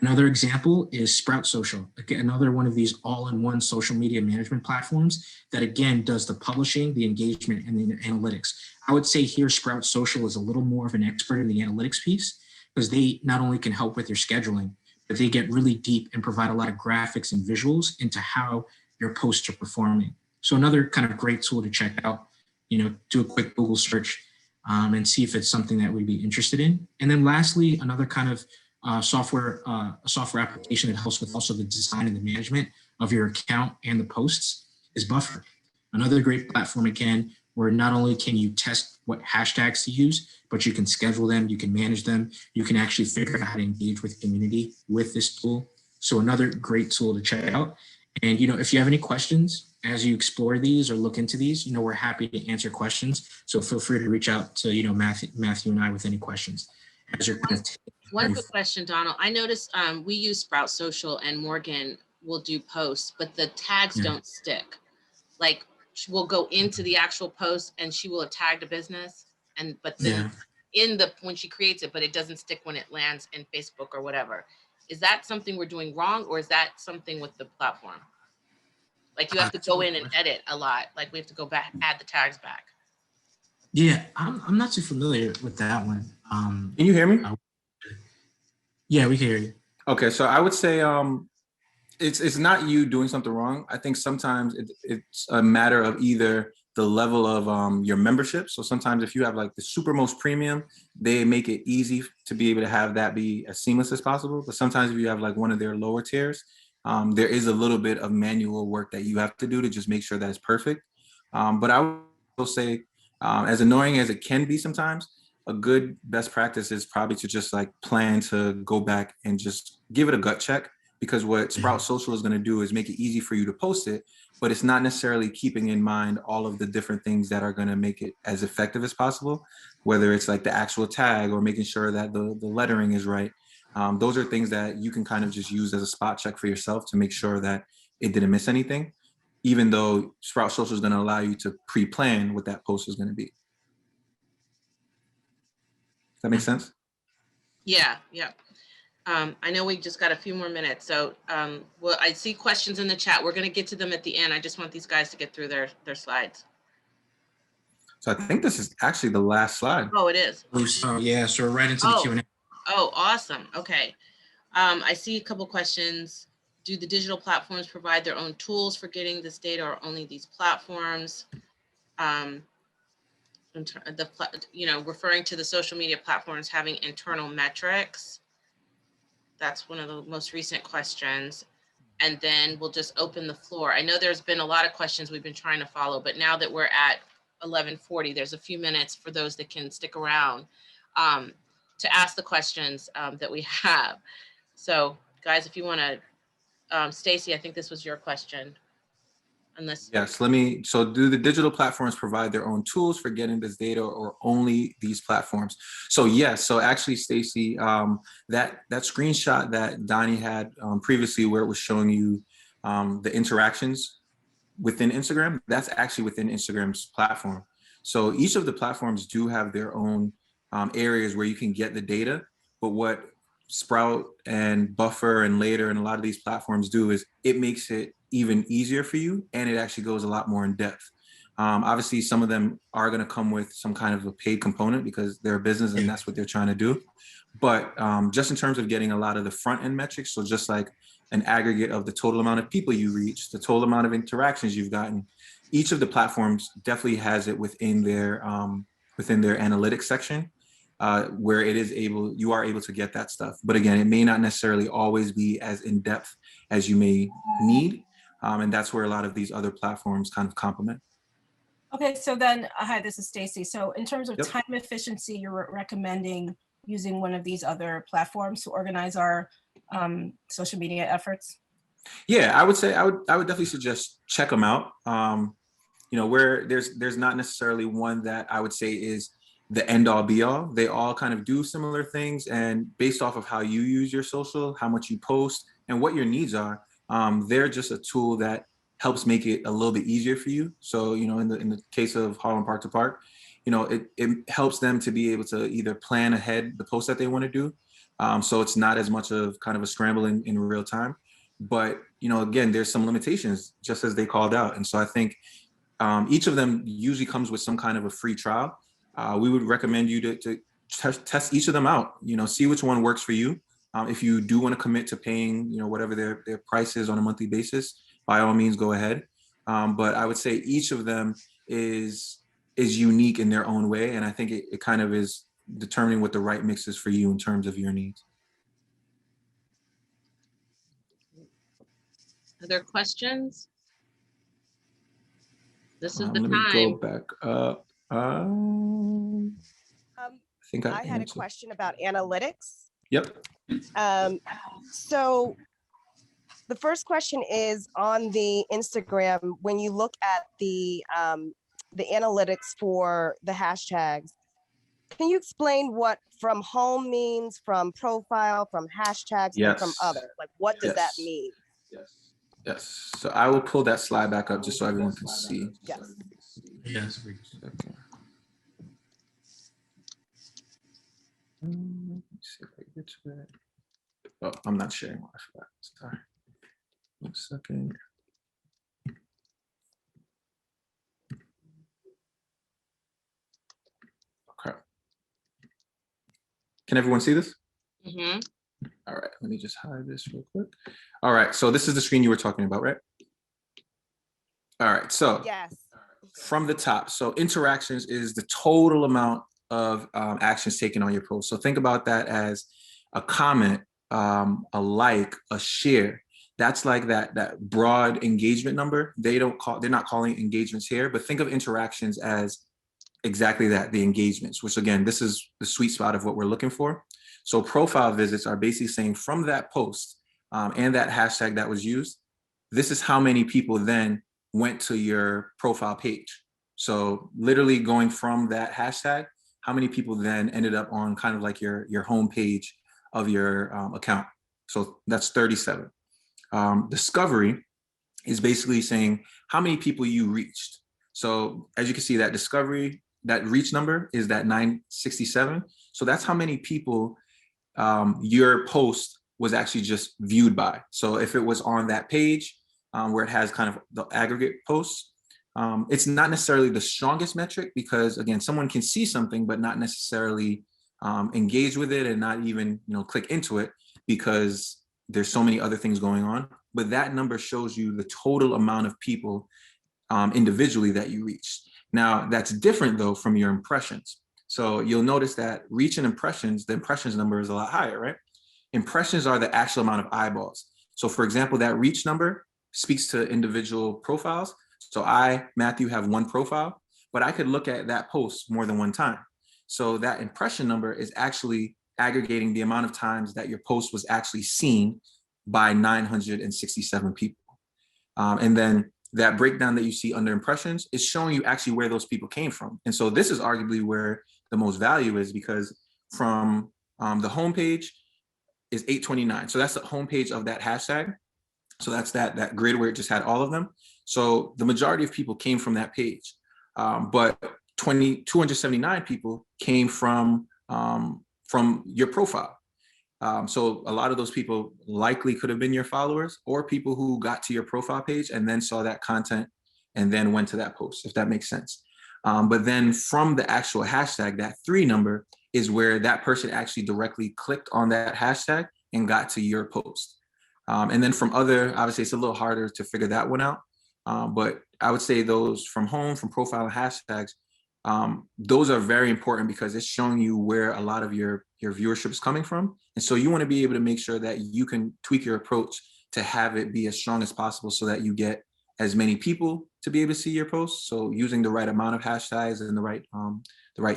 Another example is Sprout Social, again, another one of these all-in-one social media management platforms that again does the publishing, the engagement, and the analytics. I would say here Sprout Social is a little more of an expert in the analytics piece because they not only can help with your scheduling, but they get really deep and provide a lot of graphics and visuals into how your posts are performing. So another kind of great tool to check out, do a quick Google search and see if it's something that we'd be interested in. And then lastly, another kind of software application that helps with also the design and the management of your account and the posts is Buffer. Another great platform, again, where not only can you test what hashtags to use, but you can schedule them, you can manage them, you can actually figure out how to engage with the community with this tool. So another great tool to check out. And, if you have any questions as you explore these or look into these, we're happy to answer questions. So feel free to reach out to, Matthew and I with any questions. As you're kind of one quick question, Donald. I noticed we use Sprout Social and Morgan will do posts, but the tags don't stick. Like we'll go into the actual post and she will have tagged a business, but then when she creates it, but it doesn't stick when it lands in Facebook or whatever. Is that something we're doing wrong, or is that something with the platform? Like you have to go in and edit a lot. Like we have to go back, add the tags back. Yeah, I'm not too familiar with that one. Can you hear me? Yeah, we can hear you. Okay, so I would say it's not you doing something wrong. I think sometimes it's a matter of either the level of your membership. So sometimes if you have like the super most premium, they make it easy to be able to have that be as seamless as possible. But sometimes if you have like one of their lower tiers, there is a little bit of manual work that you have to do to just make sure that it's perfect. But I will say, as annoying as it can be sometimes, a good best practice is probably to just like plan to go back and just give it a gut check, because what Sprout Social is going to do is make it easy for you to post it, but it's not necessarily keeping in mind all of the different things that are going to make it as effective as possible, whether it's like the actual tag or making sure that the lettering is right. Those are things that you can kind of just use as a spot check for yourself to make sure that it didn't miss anything, even though Sprout Social is going to allow you to pre-plan what that post is going to be. that make sense? Yeah, yeah. I know we just got a few more minutes, so well, I see questions in the chat. We're going to get to them at the end. I just want these guys to get through their slides. So I think this is actually the last slide. Oh, it is. So yeah, so we're right into the Q&A. Oh, awesome. Okay. I see a couple questions. Do the digital platforms provide their own tools for getting this data, or only these platforms? Referring to the social media platforms having internal metrics. That's one of the most recent questions. And then we'll just open the floor. I know there's been a lot of questions we've been trying to follow, but now that we're at 11:40, there's a few minutes for those that can stick around to ask the questions that we have. So guys, if you want to, Stacy, I think this was your question. Unless. Yes, so do the digital platforms provide their own tools for getting this data, or only these platforms? So yes, so actually, Stacy, that screenshot that Donnie had previously, where it was showing you the interactions within Instagram, that's actually within Instagram's platform. So each of the platforms do have their own areas where you can get the data, but what Sprout and Buffer and Later and a lot of these platforms do is it makes it even easier for you, and it actually goes a lot more in depth. Obviously, some of them are going to come with some kind of a paid component because they're a business and that's what they're trying to do. But just in terms of getting a lot of the front end metrics, so just like an aggregate of the total amount of people you reach, the total amount of interactions you've gotten, each of the platforms definitely has it within their analytics section, where you are able to get that stuff. But again, it may not necessarily always be as in depth as you may need. And that's where a lot of these other platforms kind of complement. Okay, so then, hi, this is Stacy. So in terms of Yep. time efficiency, you're recommending using one of these other platforms to organize our social media efforts? Yeah, I would say I would definitely suggest check them out. Where there's not necessarily one that I would say is the end all be all. They all kind of do similar things, and based off of how you use your social, how much you post, and what your needs are, they're just a tool that helps make it a little bit easier for you. So, in the case of Harlem Park to Park, it helps them to be able to either plan ahead the post that they want to do. So it's not as much of kind of a scramble in real time. But, again, there's some limitations, just as they called out. And so I think each of them usually comes with some kind of a free trial. We would recommend you to test each of them out, see which one works for you. If you do want to commit to paying, whatever their price is on a monthly basis, by all means, go ahead. But I would say each of them is unique in their own way. And I think it kind of is determining what the right mix is for you in terms of your needs. Are there questions? This is the Let time. me go back up. I think I had a question about analytics. Yep. So the first question is on the Instagram, when you look at the analytics for the hashtags, can you explain what from home means, from profile, from hashtags, and from other? Like, what does that mean? Yes. So I will pull that slide back up just so everyone can see. Yes. Yes. Let me see if I get to it. Oh, I'm not sharing my flat. Sorry. 1 second. Okay. Can everyone see this? Mm-hmm. All right. Let me just hide this real quick. All right. So this is the screen you were talking about, right? All right. So yes. From the top. So interactions is the total amount of actions taken on your post. So think about that as a comment, a like, a share. That's like that broad engagement number. They're not calling engagements here, but think of interactions as exactly that, the engagements, which again, this is the sweet spot of what we're looking for. So profile visits are basically saying from that post and that hashtag that was used, this is how many people then went to your profile page. So literally going from that hashtag, how many people then ended up on kind of like your home page of your account. So that's 37. Discovery is basically saying how many people you reached. So as you can see, that discovery that reach number is that 967. So that's how many people your post was actually just viewed by. So if it was on that page where it has kind of the aggregate posts, it's not necessarily the strongest metric because again, someone can see something but not necessarily engage with it and not even click into it because there's so many other things going on. But that number shows you the total amount of people individually that you reached. Now that's different though from your impressions. So you'll notice that reach and impressions, the impressions number is a lot higher, right? Impressions are the actual amount of eyeballs. So for example, that reach number speaks to individual profiles. So I, Matthew, have one profile, but I could look at that post more than one time. So that impression number is actually aggregating the amount of times that your post was actually seen by 967 people. And then that breakdown that you see under impressions is showing you actually where those people came from. And so this is arguably where the most value is because from the homepage is 829. So that's the homepage of that hashtag. So that's that grid where it just had all of them. So the majority of people came from that page, but 279 people came from your profile. So a lot of those people likely could have been your followers or people who got to your profile page and then saw that content and then went to that post, if that makes sense. But then from the actual hashtag, that 3 number is where that person actually directly clicked on that hashtag and got to your post. And then from other, obviously it's a little harder to figure that one out. But I would say those from home, from profile and hashtags, those are very important because it's showing you where a lot of your viewership is coming from. And so you want to be able to make sure that you can tweak your approach to have it be as strong as possible so that you get as many people to be able to see your posts. So using the right amount of hashtags and the right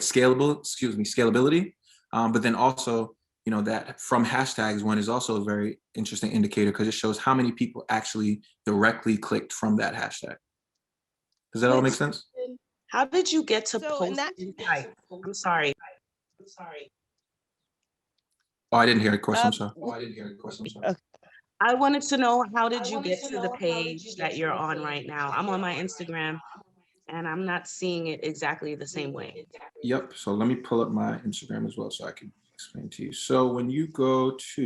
scalability. But then also, that from hashtags one is also a very interesting indicator because it shows how many people actually directly clicked from that hashtag. Does that all make sense? How did you get to So, post insights? I'm sorry. Oh, I didn't hear a question. I'm sorry. I wanted to know, how did you get to the page that you're on right now? I'm on my Instagram and I'm not seeing it exactly the same way. Yep. So let me pull up my Instagram as well so I can explain to you. So when you go to,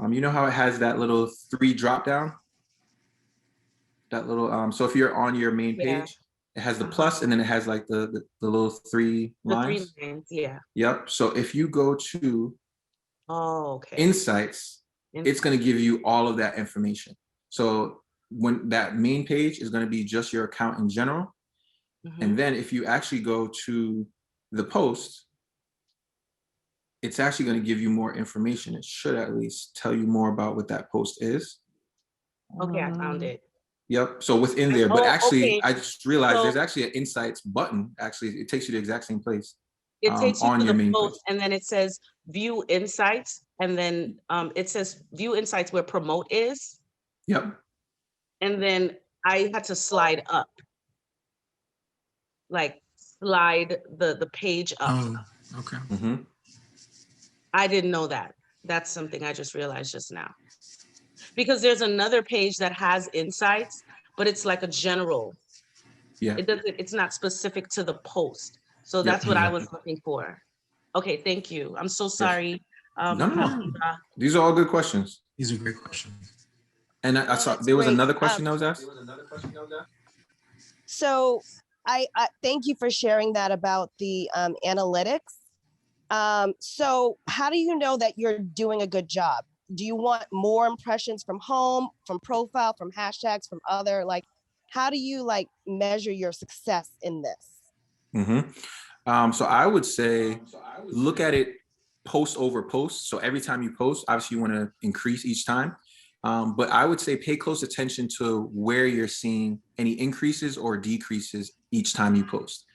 you know how it has that little 3 drop down? That little, so if you're on your main Yeah. page, it has the plus and then it has like the little 3 lines. The 3 lines, yeah. Yep. So if you go to Oh, okay. Insights, it's going to give you all of that information. So when that main page is going to be just your account in general. And then if you actually go to the post, it's actually going to give you more information. It should at least tell you more about what that post is. Okay, I found it. Yep. So within there, but actually, okay. I just realized So- there's actually an Insights button. Actually, it takes you to the exact same place. It takes you on to your the main post page. and then it says view insights. And then it says view insights where promote is. Yep. And then I had to slide up. Like slide the page up. Oh, okay. Mhm. I didn't know that. That's something I just realized just now. Because there's another page that has insights, but it's like a general. Yeah. It's not specific to the post. So Yep. that's what I was looking for. Okay, thank you. I'm so sorry. No. These are all good questions. These are great questions. And I saw that's there was great. another question that was asked. So I thank you for sharing that about the analytics. So how do you know that you're doing a good job? Do you want more impressions from home, from profile, from hashtags, from other, like, how do you like measure your success in this? So I would say, look at it post over post. So every time you post, obviously you want to increase each time. But I would say pay close attention to where you're seeing any increases or decreases each time you post.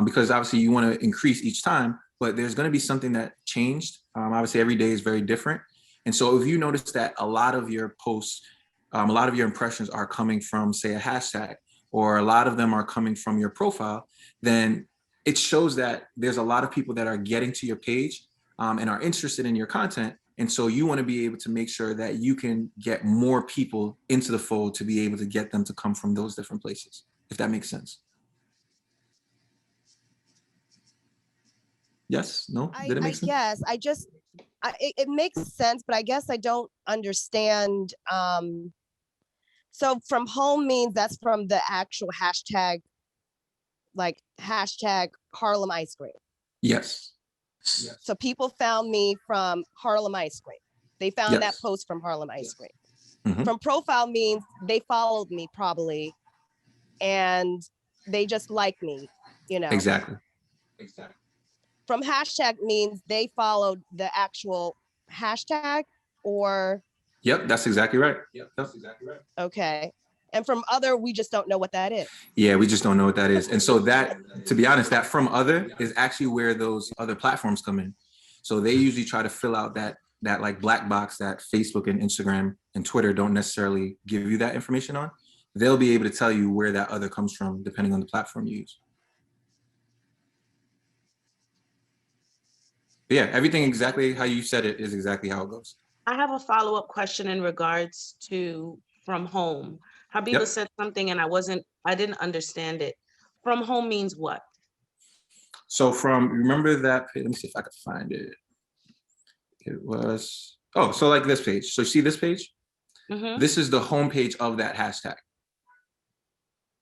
Because obviously you want to increase each time, but there's going to be something that changed. Obviously every day is very different. And so if you notice that a lot of your posts, a lot of your impressions are coming from, say, a hashtag, or a lot of them are coming from your profile, then it shows that there's a lot of people that are getting to your page and are interested in your content. And so you want to be able to make sure that you can get more people into the fold to be able to get them to come from those different places, if that makes sense. Yes, no, did it I make sense? guess it makes sense, but I guess I don't understand. So from home means that's from the actual hashtag, like hashtag Harlem ice cream. Yes. So people found me from Harlem ice cream. They found that Yes. post from Harlem ice cream. Mhm. From profile means they followed me probably, and they just like me, you know. Exactly. From hashtag means they followed the actual hashtag, or Yep, that's exactly right. okay. And from other, we just don't know what that is. Yeah, we just don't know what that is. And so that, to be honest, that from other is actually where those other platforms come in. So they usually try to fill out that like black box that Facebook and Instagram and Twitter don't necessarily give you that information on. They'll be able to tell you where that other comes from depending on the platform you use. But yeah, everything exactly how you said it is exactly how it goes. I have a follow-up question in regards to from home. Habiba Yep. said something and I didn't understand it. From home means what? So remember that, let me see if I can find it. It was, so like this page. So see this page? Mhm. This is the homepage of that hashtag.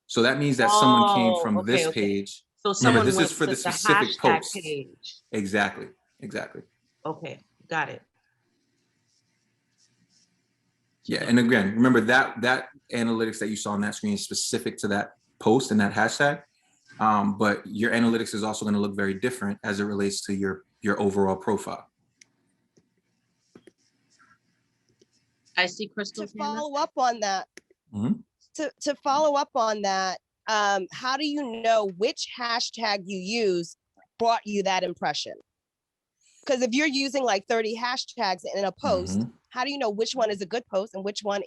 So that means that someone came from okay, this okay. page. So Remember, someone this went is for to the specific hashtag post. page. Exactly. Okay, got it. Yeah, and again, remember that analytics that you saw on that screen is specific to that post and that hashtag. But your analytics is also going to look very different as it relates to your overall profile. I see To Crystal's hand up. follow up on that, Mhm. to follow up on that, how do you know which hashtag you use brought you that impression? Because if you're using like 30 hashtags in a post, Mhm. how do you know which one is a good post and which one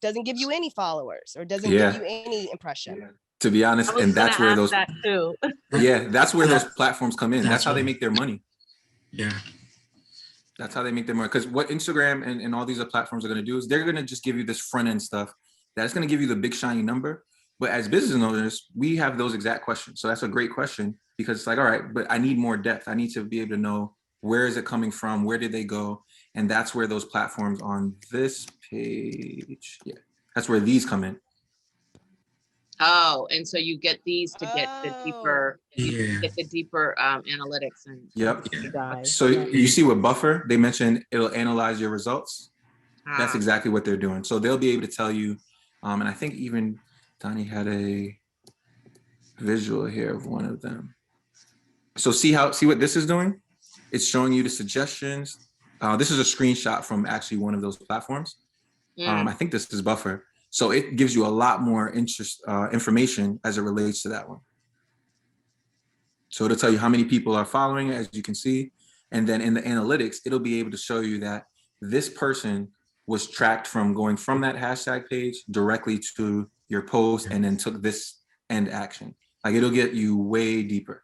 doesn't give you any followers or doesn't Yeah. give you any impression? To be honest, I was and gonna that's where ask those that too. that's where those platforms come in. That's That's how they what- make their money. Yeah. That's how they make their money. Because what Instagram and all these other platforms are going to do is they're going to just give you this front end stuff that's going to give you the big shiny number. But as business owners, we have those exact questions. So that's a great question because it's like, all right, but I need more depth. I need to be able to know where is it coming from? Where did they go? And that's where those platforms on this page, that's where these come in. Oh, and so you get these to get the deeper, Yeah. get the deeper analytics and Yep. You guys. So you see with Buffer, they mentioned it'll analyze your results. That's ah, exactly what they're doing. So they'll be able to tell you, and I think even Donnie had a visual here of one of them. So see what this is doing? It's showing you the suggestions. This is a screenshot from actually one of those platforms. I think this is Buffer. So it gives you a lot more information as it relates to that one. So it'll tell you how many people are following it, as you can see. And then in the analytics, it'll be able to show you that this person was tracked from going from that hashtag page directly to your post and then took this end action. Like it'll get you way deeper.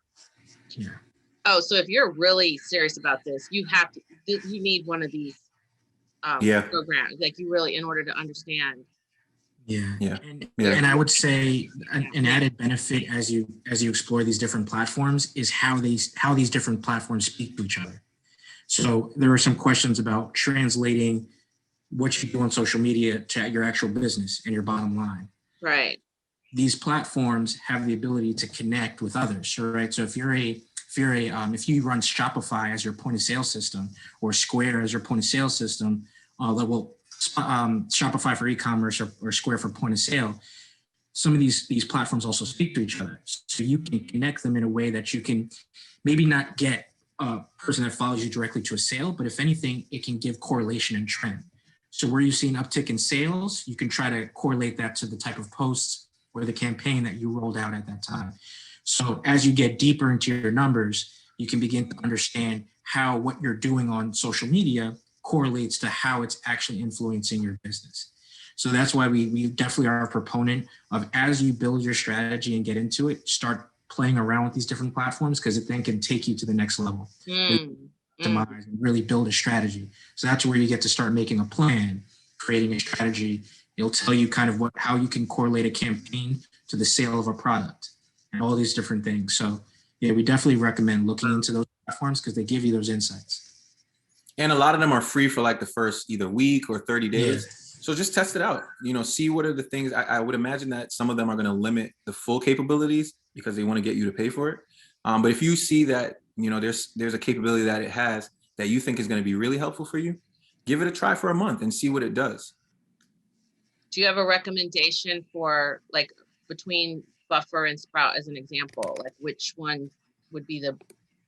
Yeah. oh, so if you're really serious about this, you have to, you need one of these Yeah. programs, like you really, in order to understand. Yeah. Yeah. And, Yeah. and I would say an added benefit as you explore these different platforms is how these different platforms speak to each other. So there are some questions about translating what you do on social media to your actual business and your bottom line. Right. These platforms have the ability to connect with others, right? So if you run Shopify as your point of sale system or Square as your point of sale system, Shopify for e-commerce or Square for point of sale, some of these platforms also speak to each other. So you can connect them in a way that you can maybe not get a person that follows you directly to a sale, but if anything, it can give correlation and trend. So where you see an uptick in sales, you can try to correlate that to the type of posts or the campaign that you rolled out at that time. So as you get deeper into your numbers, you can begin to understand how what you're doing on social media correlates to how it's actually influencing your business. So that's why we definitely are a proponent of, as you build your strategy and get into it, start playing around with these different platforms, because it then can take you to the next level. Optimize and really build a strategy. So that's where you get to start making a plan, creating a strategy. It'll tell you kind of how you can correlate a campaign to the sale of a product and all these different things. So Yeah, we definitely recommend looking into those platforms because they give you those insights. And a lot of them are free for like the first either week or 30 days. Yeah. So just test it out, see what are the things. I would imagine that some of them are going to limit the full capabilities because they want to get you to pay for it. But if you see that, there's a capability that it has that you think is going to be really helpful for you, give it a try for a month and see what it does. Do you have a recommendation for like between Buffer and Sprout as an example? Like which one would be the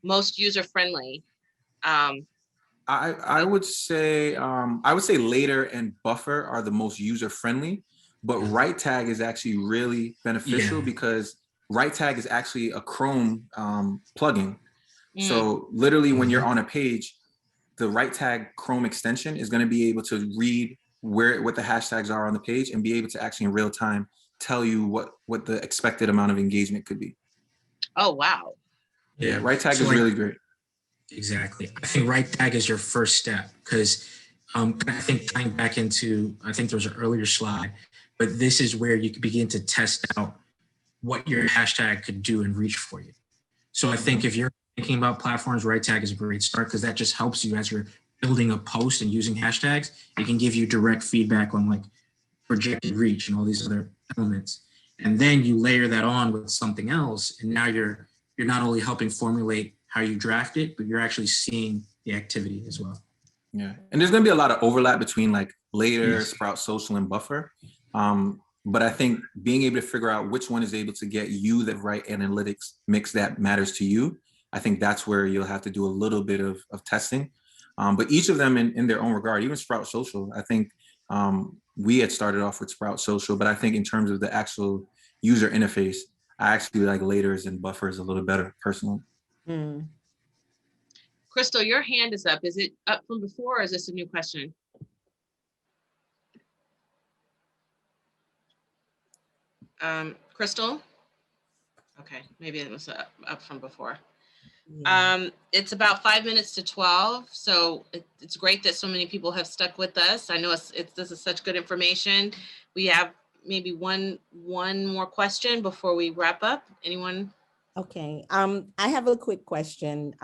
most user-friendly? I would say Later and Buffer are the most user friendly, but Right Tag is actually really beneficial because Right Tag is actually a Chrome plugin. So literally when you're on a page, the Right Tag Chrome extension is going to be able to read what the hashtags are on the page and be able to actually in real time tell you what the expected amount of engagement could be. Oh, wow. Yeah, Right Tag is really great. Exactly. I think Right Tag is your first step because I think tying back into, I think there was an earlier slide, but this is where you can begin to test out what your hashtag could do and reach for you. So I think if you're thinking about platforms, Right Tag is a great start because that just helps you as you're building a post and using hashtags. It can give you direct feedback on like projected reach and all these other elements. And then you layer that on with something else. And now you're not only helping formulate how you draft it, but you're actually seeing the activity as well. Yeah. And there's going to be a lot of overlap between like Later, Sprout Social, and Buffer. But I think being able to figure out which one is able to get you the right analytics mix that matters to you, I think that's where you'll have to do a little bit of testing. But each of them in their own regard, even Sprout Social, I think we had started off with Sprout Social, but I think in terms of the actual user interface, I actually like Later's and Buffers a little better personally. Crystal, your hand is up. Is it up from before or is this a new question? Crystal? Okay, maybe it was up from before. It's about 5 minutes to 12, so it's great that so many people have stuck with us. I know this is such good information. We have maybe one more question before we wrap up. Anyone? Okay, I have a quick question.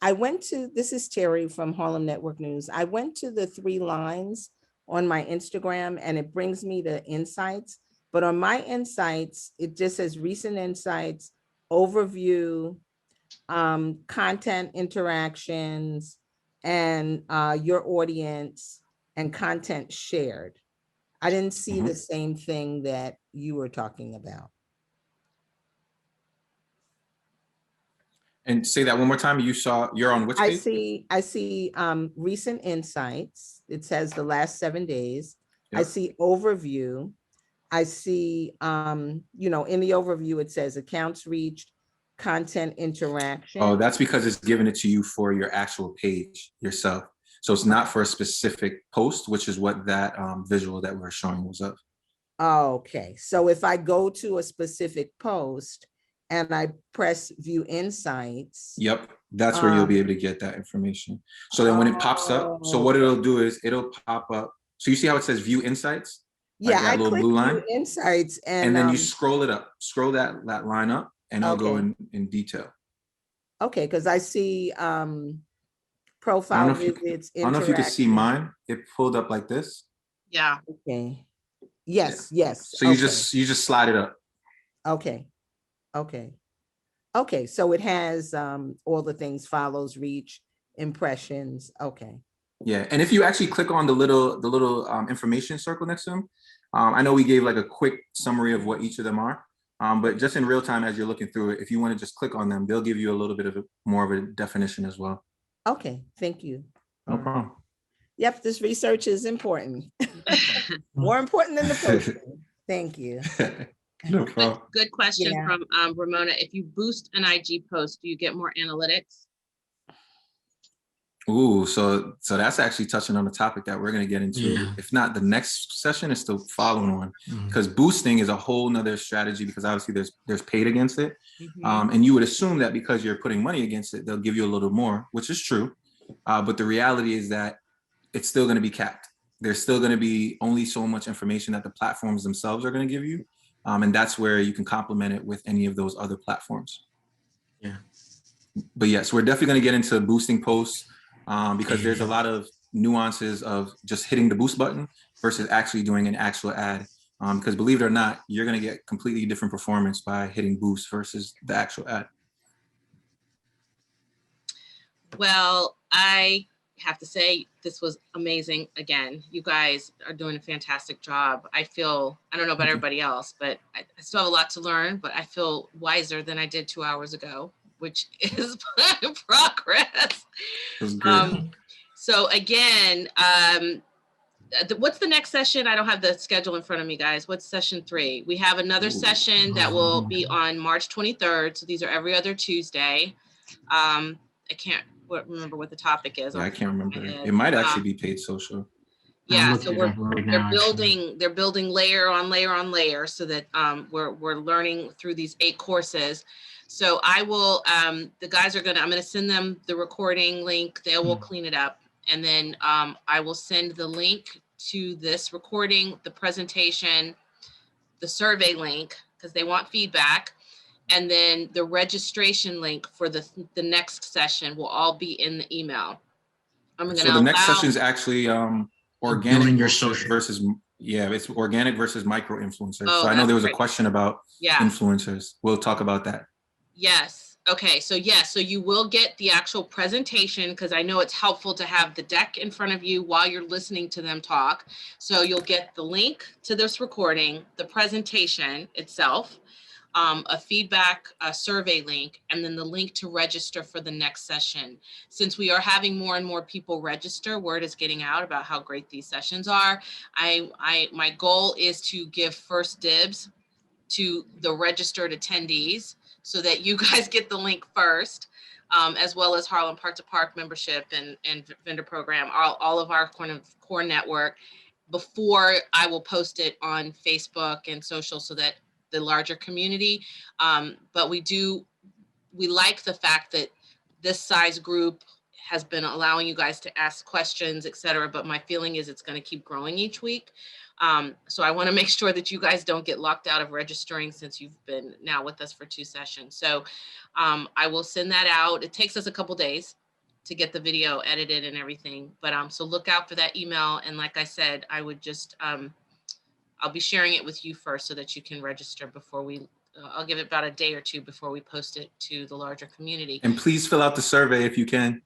This is Terry from Harlem Network News. I went to the 3 lines on my Instagram and it brings me to insights, but on my insights, it just says recent insights, overview, content interactions, and your audience and content shared. I didn't see the same thing that you were talking about. And say that one more time. You're on which page? I see recent insights. It says the last 7 days. Yep. I see overview. I see, in the overview, it says accounts reached, content interaction. Oh, that's because it's giving it to you for your actual page yourself. So it's not for a specific post, which is what that visual that we're showing was of. Okay, so if I go to a specific post and I press view insights. Yep, that's where you'll be able to get that information. So then when it pops up, so what it'll do is it'll pop up. So you see how it says view insights? Yeah, like that little blue line. View insights and then you scroll it up, scroll that line up, and it'll go in detail. Okay, because I see profile visits. I don't know if you can see mine. It pulled up like this. Yeah. Okay. Yes. Yeah. Yes. So you just slide it up. Okay. Okay. So it has all the things: follows, reach, impressions. Okay. Yeah, and if you actually click on the little information circle next to them, I know we gave like a quick summary of what each of them are, but just in real time as you're looking through it, if you want to just click on them, they'll give you a little bit of more of a definition as well. Okay, thank you. No problem. Yep, this research is important. More important than the posting. Thank you. No problem. Good question from Ramona. If you boost an IG post, do you get more analytics? Ooh, so that's actually touching on the topic that we're going to get into. Yeah. If not the next session, it's the following one, because boosting is a whole nother strategy, because obviously there's paid against it. And you would assume that because you're putting money against it, they'll give you a little more, which is true. But the reality is that it's still going to be capped. There's still going to be only so much information that the platforms themselves are going to give you. And that's where you can complement it with any of those other platforms. Yeah. But yes, we're definitely going to get into boosting posts because there's a lot of nuances of just hitting the boost button versus actually doing an actual ad. Because believe it or not, you're going to get completely different performance by hitting boost versus the actual ad. Well, I have to say this was amazing. Again, you guys are doing a fantastic job. I feel, I don't know about everybody else, but I still have a lot to learn, but I feel wiser than I did 2 hours ago, which is progress. It was great. So again, what's the next session? I don't have the schedule in front of me, guys. What's session 3? We have another session that will be on March 23rd. So these are every other Tuesday. I can't remember what the topic is. Yeah, I can't remember. It might actually be paid social. Yeah, so they're building layer on layer on layer so that we're learning through these 8 courses. So I will, the guys are I'm gonna send them the recording link. They will clean it up. And then I will send the link to this recording, the presentation, the survey link, because they want feedback. And then the registration link for the next session will all be in the email. So the next session is actually organic your social versus, it's organic versus micro influencers. Oh, so I know there was a great. question about influencers. We'll talk about that. Yes. Okay. So yes, so you will get the actual presentation because I know it's helpful to have the deck in front of you while you're listening to them talk. So you'll get the link to this recording, the presentation itself, a feedback survey link, and then the link to register for the next session. Since we are having more and more people register, word is getting out about how great these sessions are. My goal is to give first dibs to the registered attendees so that you guys get the link first, as well as Harlem Park to Park membership and vendor program, all of our core network, before I will post it on Facebook and social so that the larger community. But we like the fact that this size group has been allowing you guys to ask questions, et cetera, but my feeling is it's going to keep growing each week. So I want to make sure that you guys don't get locked out of registering since you've been now with us for 2 sessions. So I will send that out. It takes us a couple days to get the video edited and everything, but so look out for that email. And like I said, I would just, I'll be sharing it with you first so that you can register before we, I'll give it about a day or 2 before we post it to the larger community. And please fill out the survey if you can.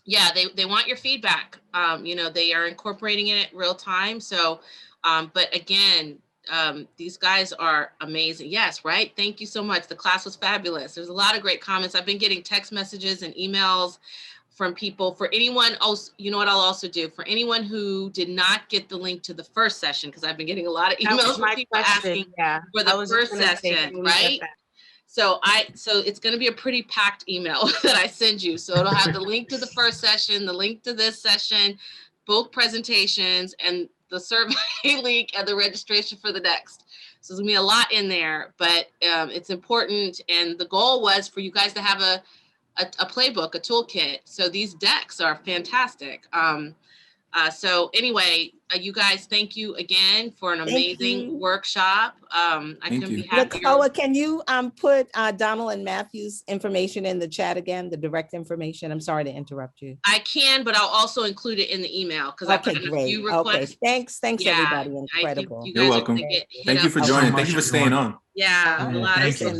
Yeah, they want your feedback. You know, they are incorporating it real time. So, but again, these guys are amazing. Yes, right. Thank you so much. The class was fabulous. There's a lot of great comments. I've been getting text messages and emails from people. For anyone else, you know what I'll also do? For anyone who did not get the link to the first session, because I've been getting a lot of emails from people asking for the first session, right? So it's going to be a pretty packed email that I send you. So it'll have the link to the first session, the link to this session, both presentations, and the survey link and the registration for the next. So there's going to be a lot in there, but it's important. And the goal was for you guys to have a playbook, a toolkit. So these decks are fantastic. So anyway, you guys, thank you again for an amazing workshop. I couldn't be happier. Nicola, can you put Donald and Matthew's information in the chat again, the direct information? I'm sorry to interrupt you. I can, but I'll also include it in the email because I've gotten a few requests. Okay, thanks everybody. Incredible. You're welcome. Thank you for joining. Thank you for staying on. Yeah, a lot of